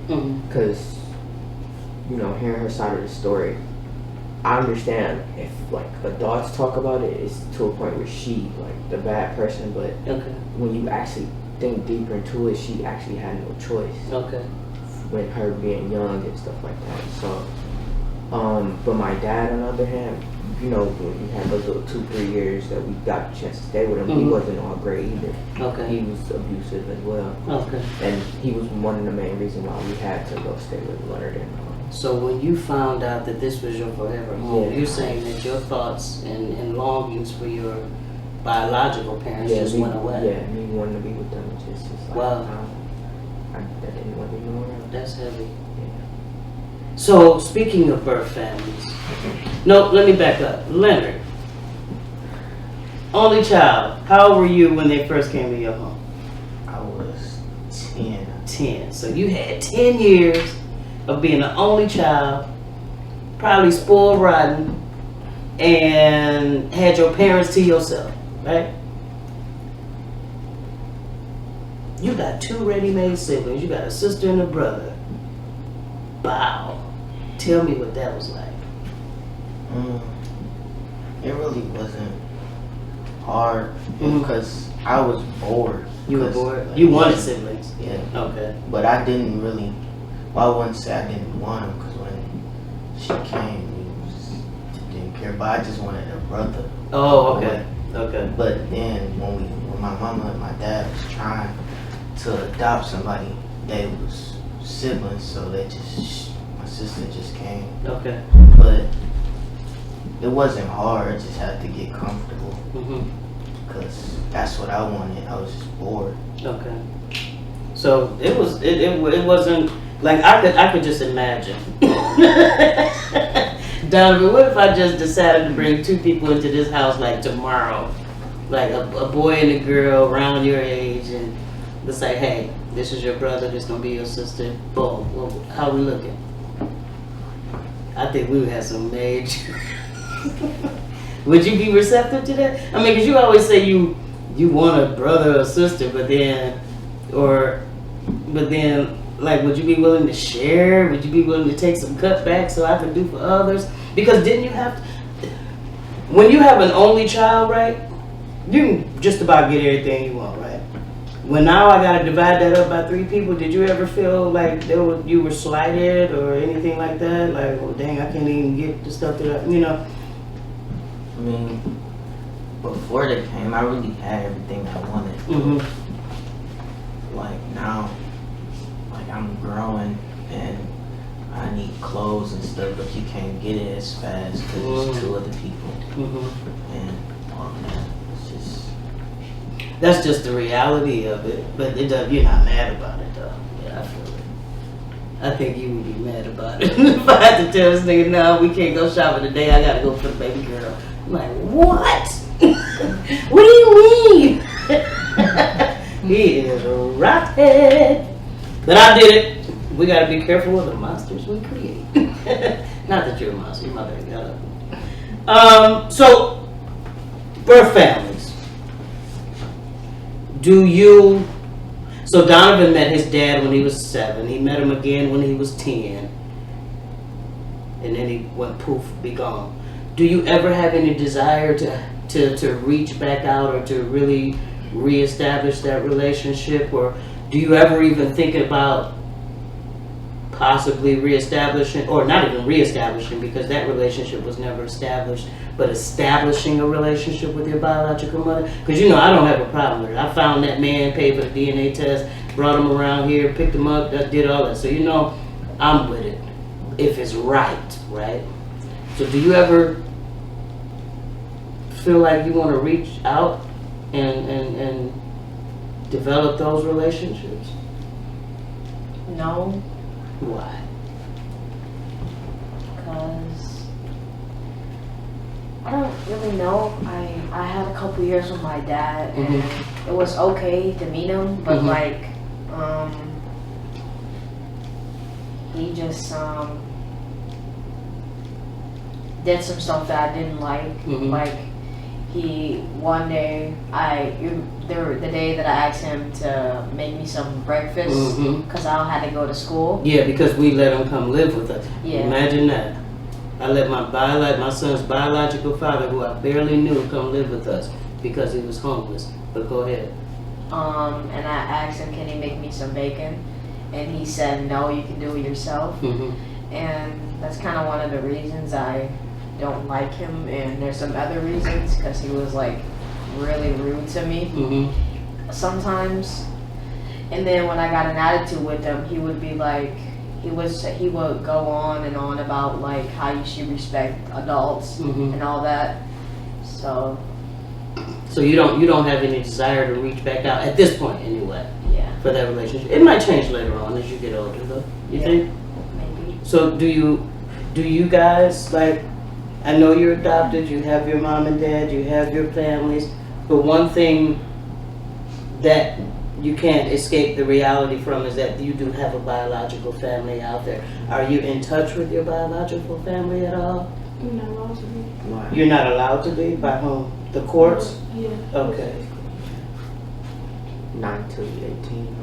because hearing her side of the story. I understand if like adults talk about it, it's to a point where she like the bad person, but Okay. when you actually think deeper into it, she actually had no choice Okay. when her being young and stuff like that. So, but my dad on the other hand, when we had those little 2-3 years that we got a chance to stay with him, he wasn't all great either. Okay. He was abusive as well, Okay. and he was one of the main reasons why we had to go stay with Leonard and So when you found out that this was your forever home, Yeah. you're saying that your thoughts and longings for your biological parents just went away. Yeah, me wanting to be with them just like, Wow. I didn't want to be nowhere else. That's heavy. Yeah. So speaking of birth families, no, let me back up. Leonard, only child. How old were you when they first came to your home? I was 10. 10. So you had 10 years of being the only child, probably spoiled rotten, and had your parents to yourself, right? You got 2 ready-made siblings. You got a sister and a brother. Wow. Tell me what that was like. It really wasn't hard Mhm. because I was bored. You were 'Cause, bored? like, You wanted siblings? Yeah. Okay. But I didn't really, well, I wouldn't say I didn't want him because when she came, we just didn't care. But I just wanted a brother. Oh, okay. Okay. But then when my mama and my dad was trying to adopt somebody, they was siblings, so my sister just came. Okay. But it wasn't hard, I just had to get comfortable Mm-hmm. because that's what I wanted. I was just bored. Okay. So it wasn't like I could just imagine. Donovan, what if I just decided to bring 2 people into this house like tomorrow? Like a boy and a girl around your age, and it's like, hey, this is your brother, this gonna be your sister. Boom. Well, how we looking? I think we would have some major. Would you be receptive to that? I mean, because you always say you want a brother or sister, but then, like, would you be willing to share? Would you be willing to take some cutbacks so I can do for others? Because didn't you have to, when you have an only child, right? You can just about get everything you want, right? When now I gotta divide that up by 3 people, did you ever feel like you were slighted or anything like that? Like, well, dang, I can't even get the stuff that I mean, before they came, I really had everything I wanted. Mm-hmm. Like now, like I'm growing and I need clothes and stuff, but you can't get it as fast because there's 2 other people. Mm-hmm. And all of that. It's just That's just the reality of it. But it does, you're not mad about it though. Yeah, I feel it. I think you would be mad about it. If I had to tell this nigga, no, we can't go shopping today, I gotta go for the baby girl. I'm like, what? What do you mean? He is rotten. But I did it. We gotta be careful with the monsters we create. Not that you're a monster, my baby. I love you. So, birth families. So Donovan met his dad when he was 7. He met him again when he was 10. And then he went poof, be gone. Do you ever have any desire to reach back out or to really reestablish that relationship? Or do you ever even think about possibly reestablishing, or not even reestablishing because that relationship was never established, but establishing a relationship with your biological mother? Because I don't have a problem with it. I found that man, paid for the DNA test, brought him around here, picked him up, did all that. So I'm with it if it's right? So do you ever feel like you want to reach out and develop those relationships? No, Why? because I don't really know. I had a couple years with my dad, and it was okay to meet him, but he just did some stuff that I didn't like. Like one day, the day that I asked him to make me some breakfast because I had to go to school. Yeah, because we let him come live with us. Yeah. Imagine that. I let my son's biological father, who I barely knew, come live with us because he was homeless. But go ahead. And I asked him, can he make me some bacon? And he said, no, you can do it yourself. And that's kind of one of the reasons I don't like him. And there's some other reasons, because he was like really rude to me sometimes. And then when I got an attitude with him, he would be like, he would go on and on about like how you should respect adults and all that. So you don't have any desire to reach back out at this point anyway. yeah, For that relationship. It might change later on as you get older though. You think? maybe. So do you guys, like, I know you're adopted, you have your mom and dad, you have your families, but one thing that you can't escape the reality from is that you do have a biological family out there. Are you in touch with your biological family at all? You're not allowed to be. You're not allowed to be? By whom? The courts? Yeah. Okay. 9 to 18.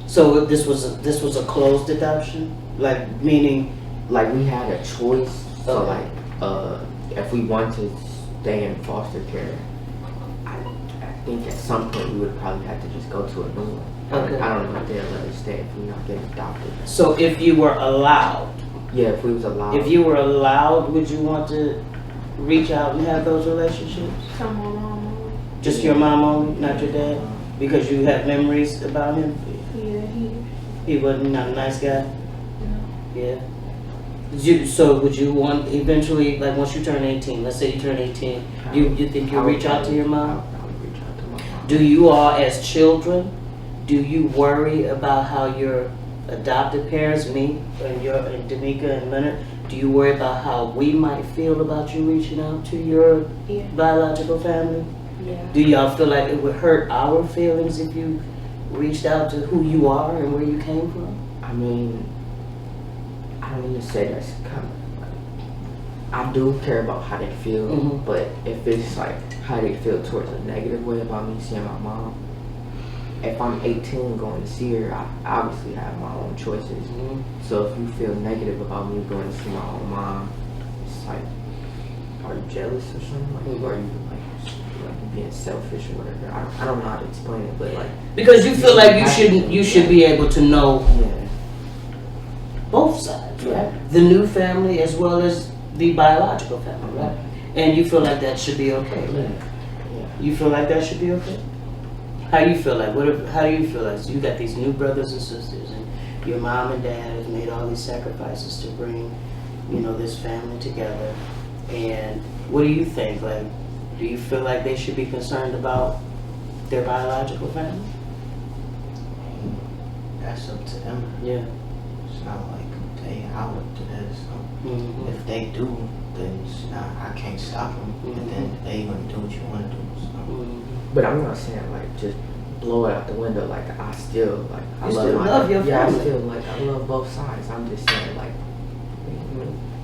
So this was a closed adoption? Like, meaning... Like, we had a choice. So, Okay. if we wanted to stay in foster care, I think at some point we would probably have to just go to a new one. Okay. I don't know if they'll let us stay if we're not getting adopted. So if you were allowed, Yeah, if we was allowed. if you were allowed, would you want to reach out and have those relationships? Tell my mom. Just your mom only, not your dad? Because you have memories about him? Yeah, He wasn't not a nice guy? Yeah. So would you want eventually, like once you turn 18, let's say you turn 18, you think you'll reach out to your mom? I'll probably reach out to my mom. Do you all as children, do you worry about how your adopted parents, me and Danica and Leonard, do you worry about how we might feel about you reaching out to your Yeah. biological family? Yeah. Do y'all feel like it would hurt our feelings if you reached out to who you are and where you came from? I mean, I don't even say that's kind of like, I do care about how they feel, Mhm. but if it's like how they feel towards a negative way about me seeing my mom, if I'm 18 going to see her, I obviously have my own choices. So if you feel negative about me going to see my own mom, it's like, are you jealous or something? Like, or are you like being selfish or whatever? I don't know how to explain it, but like, Because you feel like you should be able to know yeah. both sides, right? Yeah. The new family as well as the biological family, right? And you feel like that should be okay, right? Yeah. You feel like that should be okay? How do you feel like? How do you feel like? So you got these new brothers and sisters, and your mom and dad have made all these sacrifices to bring, this family together. And what do you think? Like, Do you feel like they should be concerned about their biological family? That's up to them. Yeah. It's not like they out to that. So Mm-hmm. if they do, then it's not, I can't stop them. And then they gonna do what you want to do. So. Mm-hmm. But I'm not saying like just blow it out the window. Like I still like I You love still my love your yeah. family. I still like I love both sides. I'm just saying like.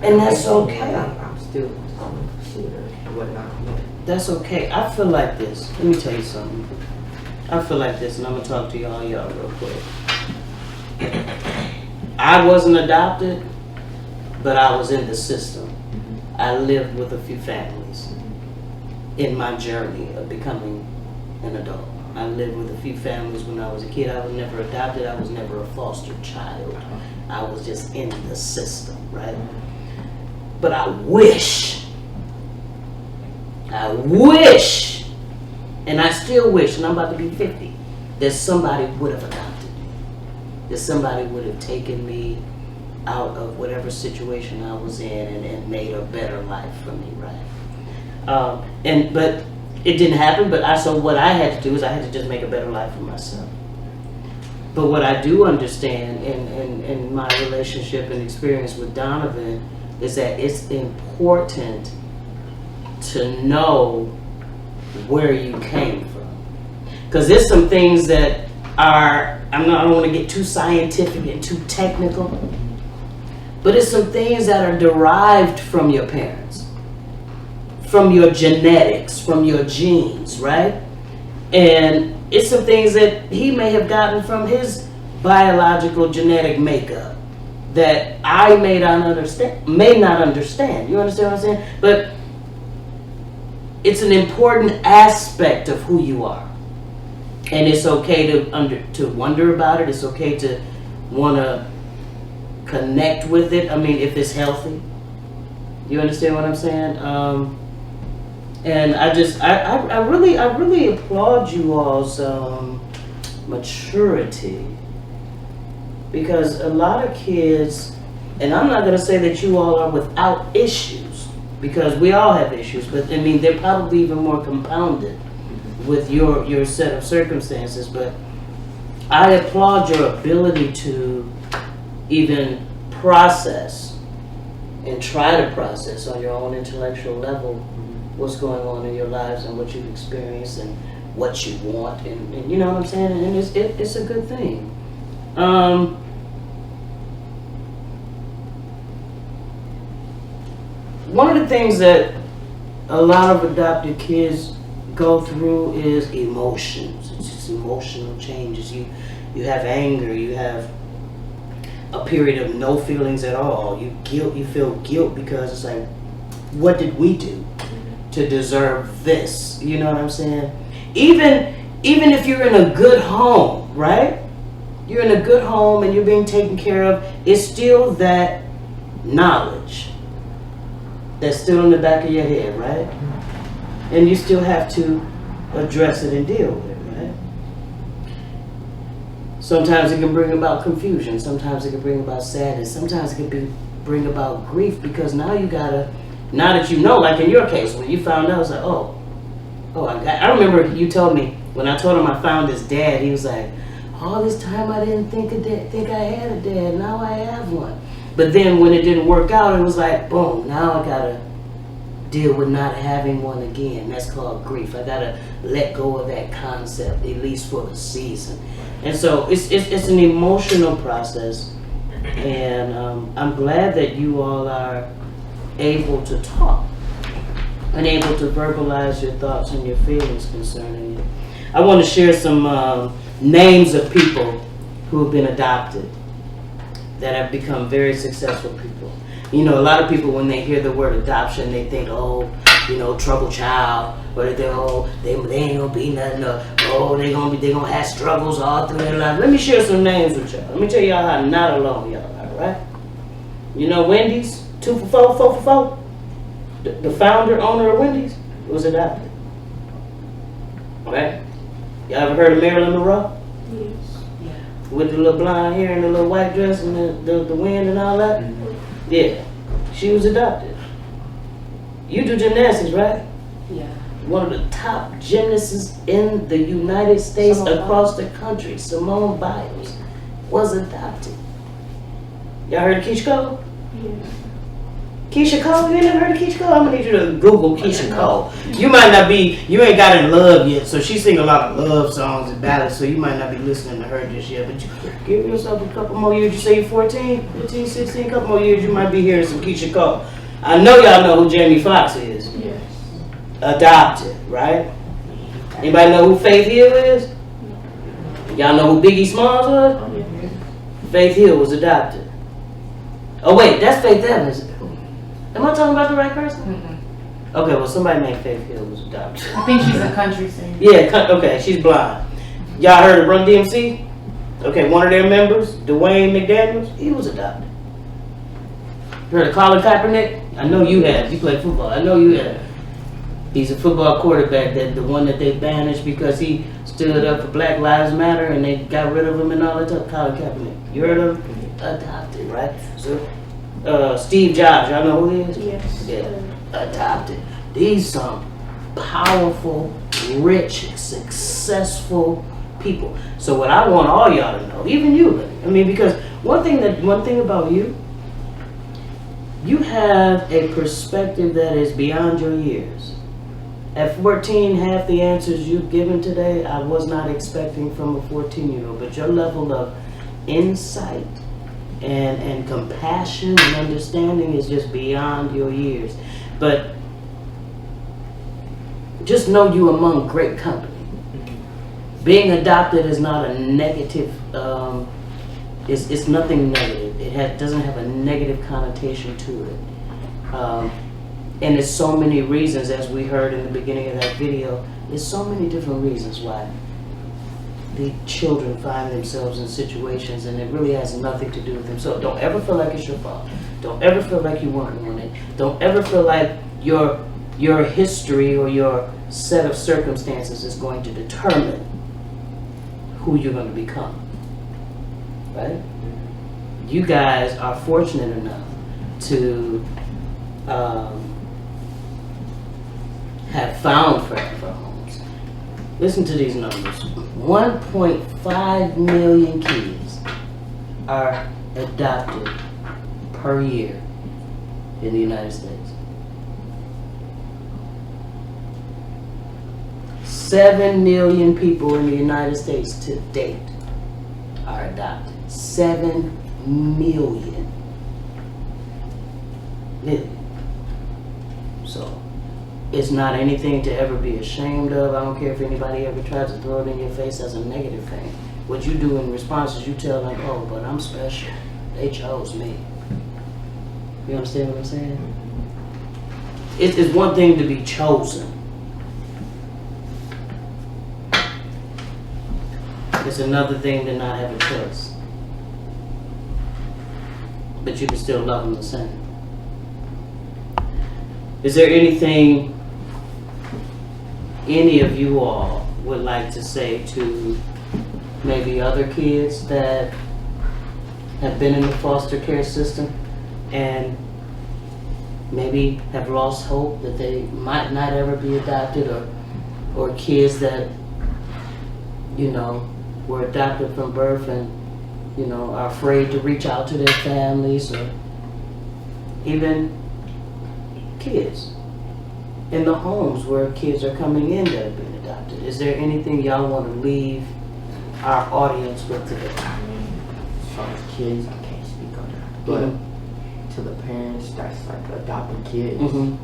And that's like, okay. I'm still just gonna pursue it or whatnot. Yeah. That's okay. I feel like this. Let me tell you something. I feel like this, and I'm gonna talk to y'all real quick. I wasn't adopted, but I was in the system. I lived with a few families in my journey of becoming an adult. I lived with a few families when I was a kid. I was never adopted. I was never a foster child. I was just in the system, right? But I wish, and I still wish, and I'm about to be 50, that somebody would have adopted me. That somebody would have taken me out of whatever situation I was in and made a better life for me, right? But it didn't happen, so what I had to do is I had to just make a better life for myself. But what I do understand in my relationship and experience with Donovan is that it's important to know where you came from. Because there's some things that are, I don't want to get too scientific and too technical, but it's some things that are derived from your parents, from your genetics, from your genes, right? And it's some things that he may have gotten from his biological genetic makeup that I may not understand. You understand what I'm saying? But it's an important aspect of who you are. And it's okay to wonder about it. It's okay to want to connect with it. I mean, if it's healthy. You understand what I'm saying? And I really applaud you all's maturity, because a lot of kids, and I'm not gonna say that you all are without issues, because we all have issues, but I mean they're probably even more compounded with your set of circumstances. But I applaud your ability to even process and try to process on your own intellectual level what's going on in your lives and what you've experienced and what you want, and you know what I'm saying, and it's a good thing. One of the things that a lot of adopted kids go through is emotions. It's just emotional changes. You have anger, you have a period of no feelings at all. You feel guilt because it's like, what did we do to deserve this? You know what I'm saying? Even if you're in a good home, right? You're in a good home and you're being taken care of, it's still that knowledge that's still in the back of your head, right? And you still have to address it and deal with it, right? Sometimes it can bring about confusion. Sometimes it can bring about sadness. Sometimes it can bring about grief, because now you gotta, now that you know, like in your case, when you found out, it's like, I remember you told me, when I told him I found his dad, he was like, all this time I didn't think I had a dad, now I have one. But then when it didn't work out, it was like, boom, now I gotta deal with not having one again. That's called grief. I gotta let go of that concept, at least for the season. And so it's an emotional process, and I'm glad that you all are able to talk and able to verbalize your thoughts and your feelings concerning it. I want to share some names of people who have been adopted that have become very successful people. You know, a lot of people, when they hear the word adoption, they think, troubled child, or they think, they ain't gonna be nothing, they gonna have struggles all through their life. Let me share some names with y'all. Let me tell y'all how not alone y'all are, right? You know Wendy's, 2 for 4, 4 for 4? The founder, owner of Wendy's was adopted. Right? Y'all ever heard of Marilyn Monroe? Yes. With the little blonde hair and the little white dress and the wind and all that? Yeah. She was adopted. You do gymnastics, right? Yeah. one of the top gymnasts in the United States, across the country, Simone Biles, was adopted. Y'all heard of Keisha Cole? Yes. Keisha Cole? You ain't never heard of Keisha Cole? I'm gonna need you to Google Keisha Cole. You might not be, you ain't got in love yet, so she sing a lot of love songs and ballads, so you might not be listening to her just yet, but you give yourself a couple more years. You say you're 14, 15, 16, a couple more years, you might be hearing some Keisha Cole. I know y'all know who Jamie Foxx is. Yes. Adopted, right? Anybody know who Faith Hill is? Y'all know who Biggie Smalls was? Faith Hill was adopted. Oh wait, that's Faith Evans. Am I talking about the right person? Okay, well somebody named Faith Hill was adopted. I think she's a country singer. Yeah, okay, she's blind. Y'all heard of Run DMC? Okay, one of their members, Dwayne McDaniels, he was adopted. You heard of Colin Kaepernick? I know you have. You play football. I know you have. He's a football quarterback, that the one that they banished because he stood up for Black Lives Matter and they got rid of him and all that stuff. Colin Kaepernick. You heard of him? Adopted, right? So, Steve Jobs, y'all know who he is? Yes. Yeah, adopted. These some powerful, rich, successful people. So what I want all y'all to know, even you, I mean, because one thing about you, you have a perspective that is beyond your years. At 14, half the answers you've given today, I was not expecting from a 14-year-old, but your level of insight and compassion and understanding is just beyond your years. But just know you among great company. Being adopted is not a negative, it's nothing negative. It doesn't have a negative connotation to it. And there's so many reasons, as we heard in the beginning of that video, there's so many different reasons why the children find themselves in situations, and it really has nothing to do with them. So don't ever feel like it's your fault. Don't ever feel like you weren't wanted. Don't ever feel like your history or your set of circumstances is going to determine who you're going to become. Right? You guys are fortunate enough to have found forever homes. Listen to these numbers. 1.5 million kids are adopted per year in the United States. 7 million people in the United States to date are adopted. 7 million. So it's not anything to ever be ashamed of. I don't care if anybody ever tries to throw it in your face as a negative thing. What you do in response is you tell them, oh, but I'm special. They chose me. You understand what I'm saying? It's one thing to be chosen. It's another thing to not have a choice. But you can still love them the same. Is there anything any of you all would like to say to maybe other kids that have been in the foster care system and maybe have lost hope that they might not ever be adopted, or kids that, you know, were adopted from birth and, you know, are afraid to reach out to their families, or even kids in the homes where kids are coming in that have been adopted? Is there anything y'all want to leave our audience with today? I mean, as far as kids, I can't speak on that. But to the parents that's like adopting kids, you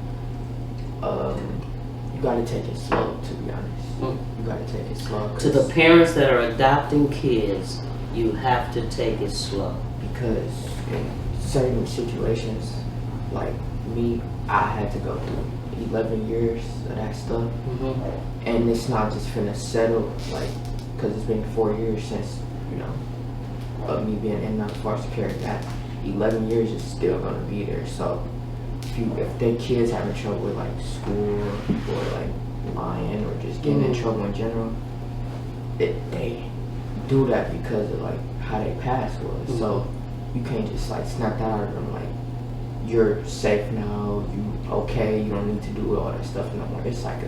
gotta take it slow, to be honest. You gotta take it slow. To the parents that are adopting kids, you have to take it slow. Because in certain situations, like me, I had to go through 11 years of that stuff. And it's not just finna settle, like, because it's been 4 years since, you know, of me being in foster care. That 11 years is still gonna be there. So if their kids having trouble with like school or like lying or just getting in trouble in general, they do that because of like how their past was. So you can't just like snap that out of them like, you're safe now, you okay, you don't need to do all that stuff no more. It's like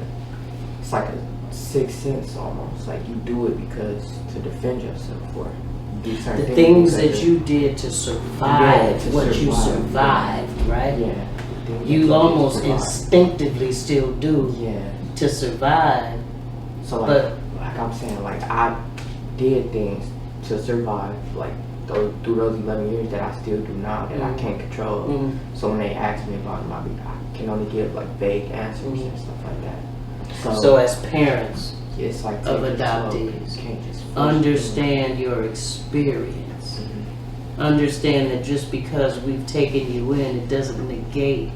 it's like a sixth sense almost. Like you do it because to defend yourself, or you do certain The things because that you did to survive to what you survive, survived, right? Yeah. the things that You almost survive. instinctively still do Yeah. to survive. So But- like I'm saying, like I did things to survive, like through those 11 years that I still do now that I can't control. Mhm. So when they ask me about them, I can only give like vague answers and stuff like that. So as parents, it's like of take it slow. adoptees, You can't just force understand your experience. it. Mhm. Understand that just because we've taken you in, it doesn't negate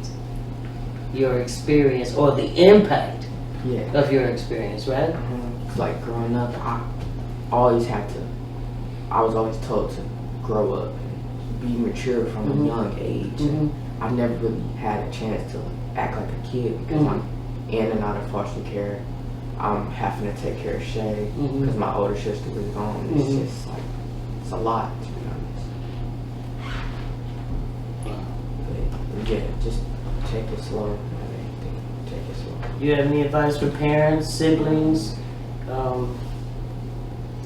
your experience or the impact Yeah. of your experience, right? It's like growing up, I was always told to grow up and be mature from Mhm. a young age. Mhm. I never really had a chance to act like a kid because Mhm. I'm in and out of foster care. I'm having to take care of Shay Mhm. because my older sister was gone. It's Mhm. just like, it's a lot, to be honest. But yeah, just take it slow and everything. Take it slow. You have any advice for parents, siblings,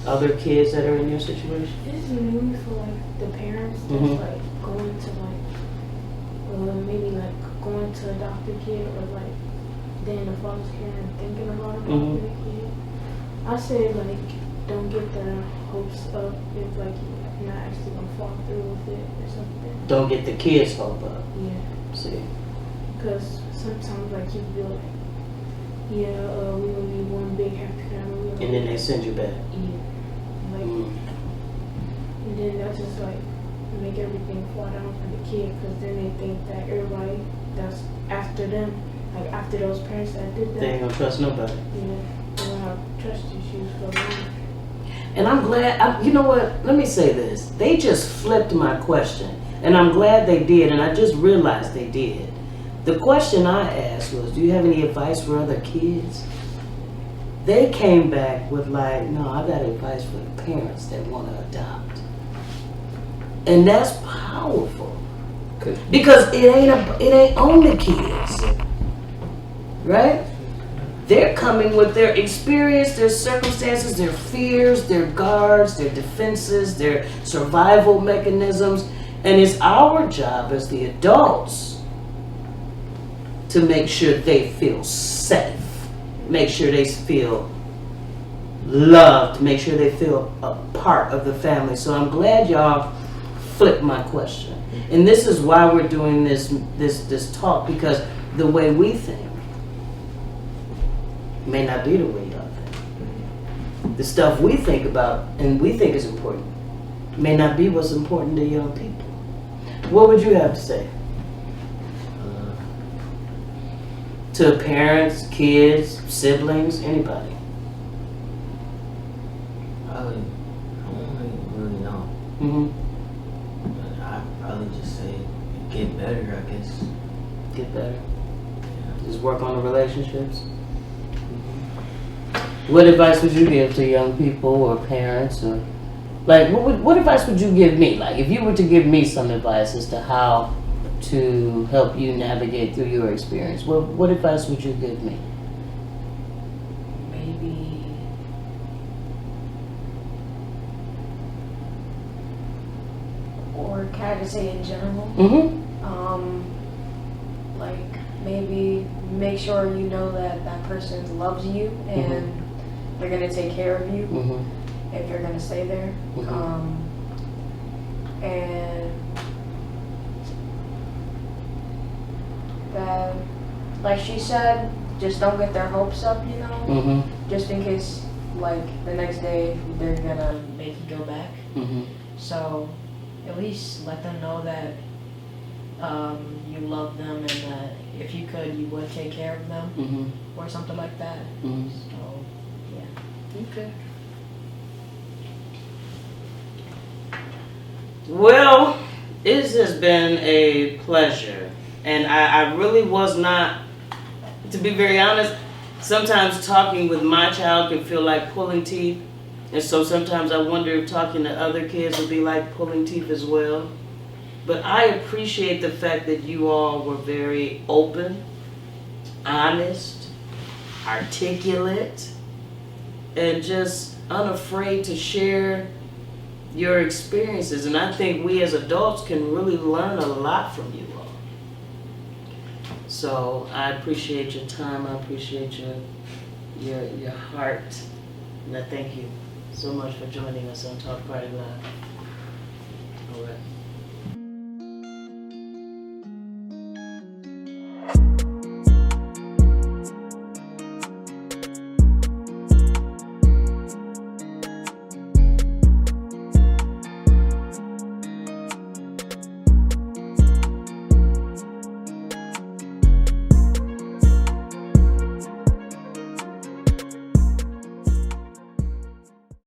other kids that are in your situation? It's mainly for like the parents that's Mhm. like going to like, maybe like going to adopt a kid or like then the foster care and thinking about adopting a kid. I say like don't get their hopes up if like you're not actually gonna fall through with it or something. Don't get the kids' hope up. Yeah, See, because sometimes like you feel like, yeah, we're gonna be one big happy family. and then they send you back. Yeah. Like, Mm. and then that's just like make everything fall down for the kid, because then they think that everybody that's after them, like after those parents that did that, They ain't gonna trust nobody. they're gonna have trust issues for life. And I'm glad, you know what, let me say this. They just flipped my question. And I'm glad they did, and I just realized they did. The question I asked was, do you have any advice for other kids? They came back with like, no, I got advice for the parents that want to adopt. And that's powerful. Because it ain't on the kids. Right? They're coming with their experience, their circumstances, their fears, their guards, their defenses, their survival mechanisms. And it's our job as the adults to make sure they feel safe, make sure they feel loved, make sure they feel a part of the family. So I'm glad y'all flipped my question. And this is why we're doing this talk, because the way we think may not be the way y'all think. The stuff we think about and we think is important may not be what's important to young people. What would you have to say? To parents, kids, siblings, anybody? I don't really know. Mm-hmm. But I'd probably just say get better, I guess. Get better. Just work on the relationships. What advice would you give to young people or parents, or like what advice would you give me? Like if you were to give me some advice as to how to help you navigate through your experience, what advice would you give me? Maybe or can I just say in general? Mm-hmm. Like maybe make sure you know that that person loves you and they're gonna take care of you Mm-hmm. if you're gonna stay there. Mhm. And that, like she said, just don't get their hopes up, you know, Mm-hmm. just in case, like the next day they're gonna make you go back. Mm-hmm. So at least let them know that you love them and that if you could, you would take care of them Mm-hmm. or something like that. Mm-hmm. So yeah. Okay. Well, it has been a pleasure. And I really was not, to be very honest, sometimes talking with my child can feel like pulling teeth. And so sometimes I wonder if talking to other kids would be like pulling teeth as well. But I appreciate the fact that you all were very open, honest, articulate, and just unafraid to share your experiences. And I think we as adults can really learn a lot from you all. So I appreciate your time. I appreciate your heart. And I thank you so much for joining us on Talk Party Live. All right.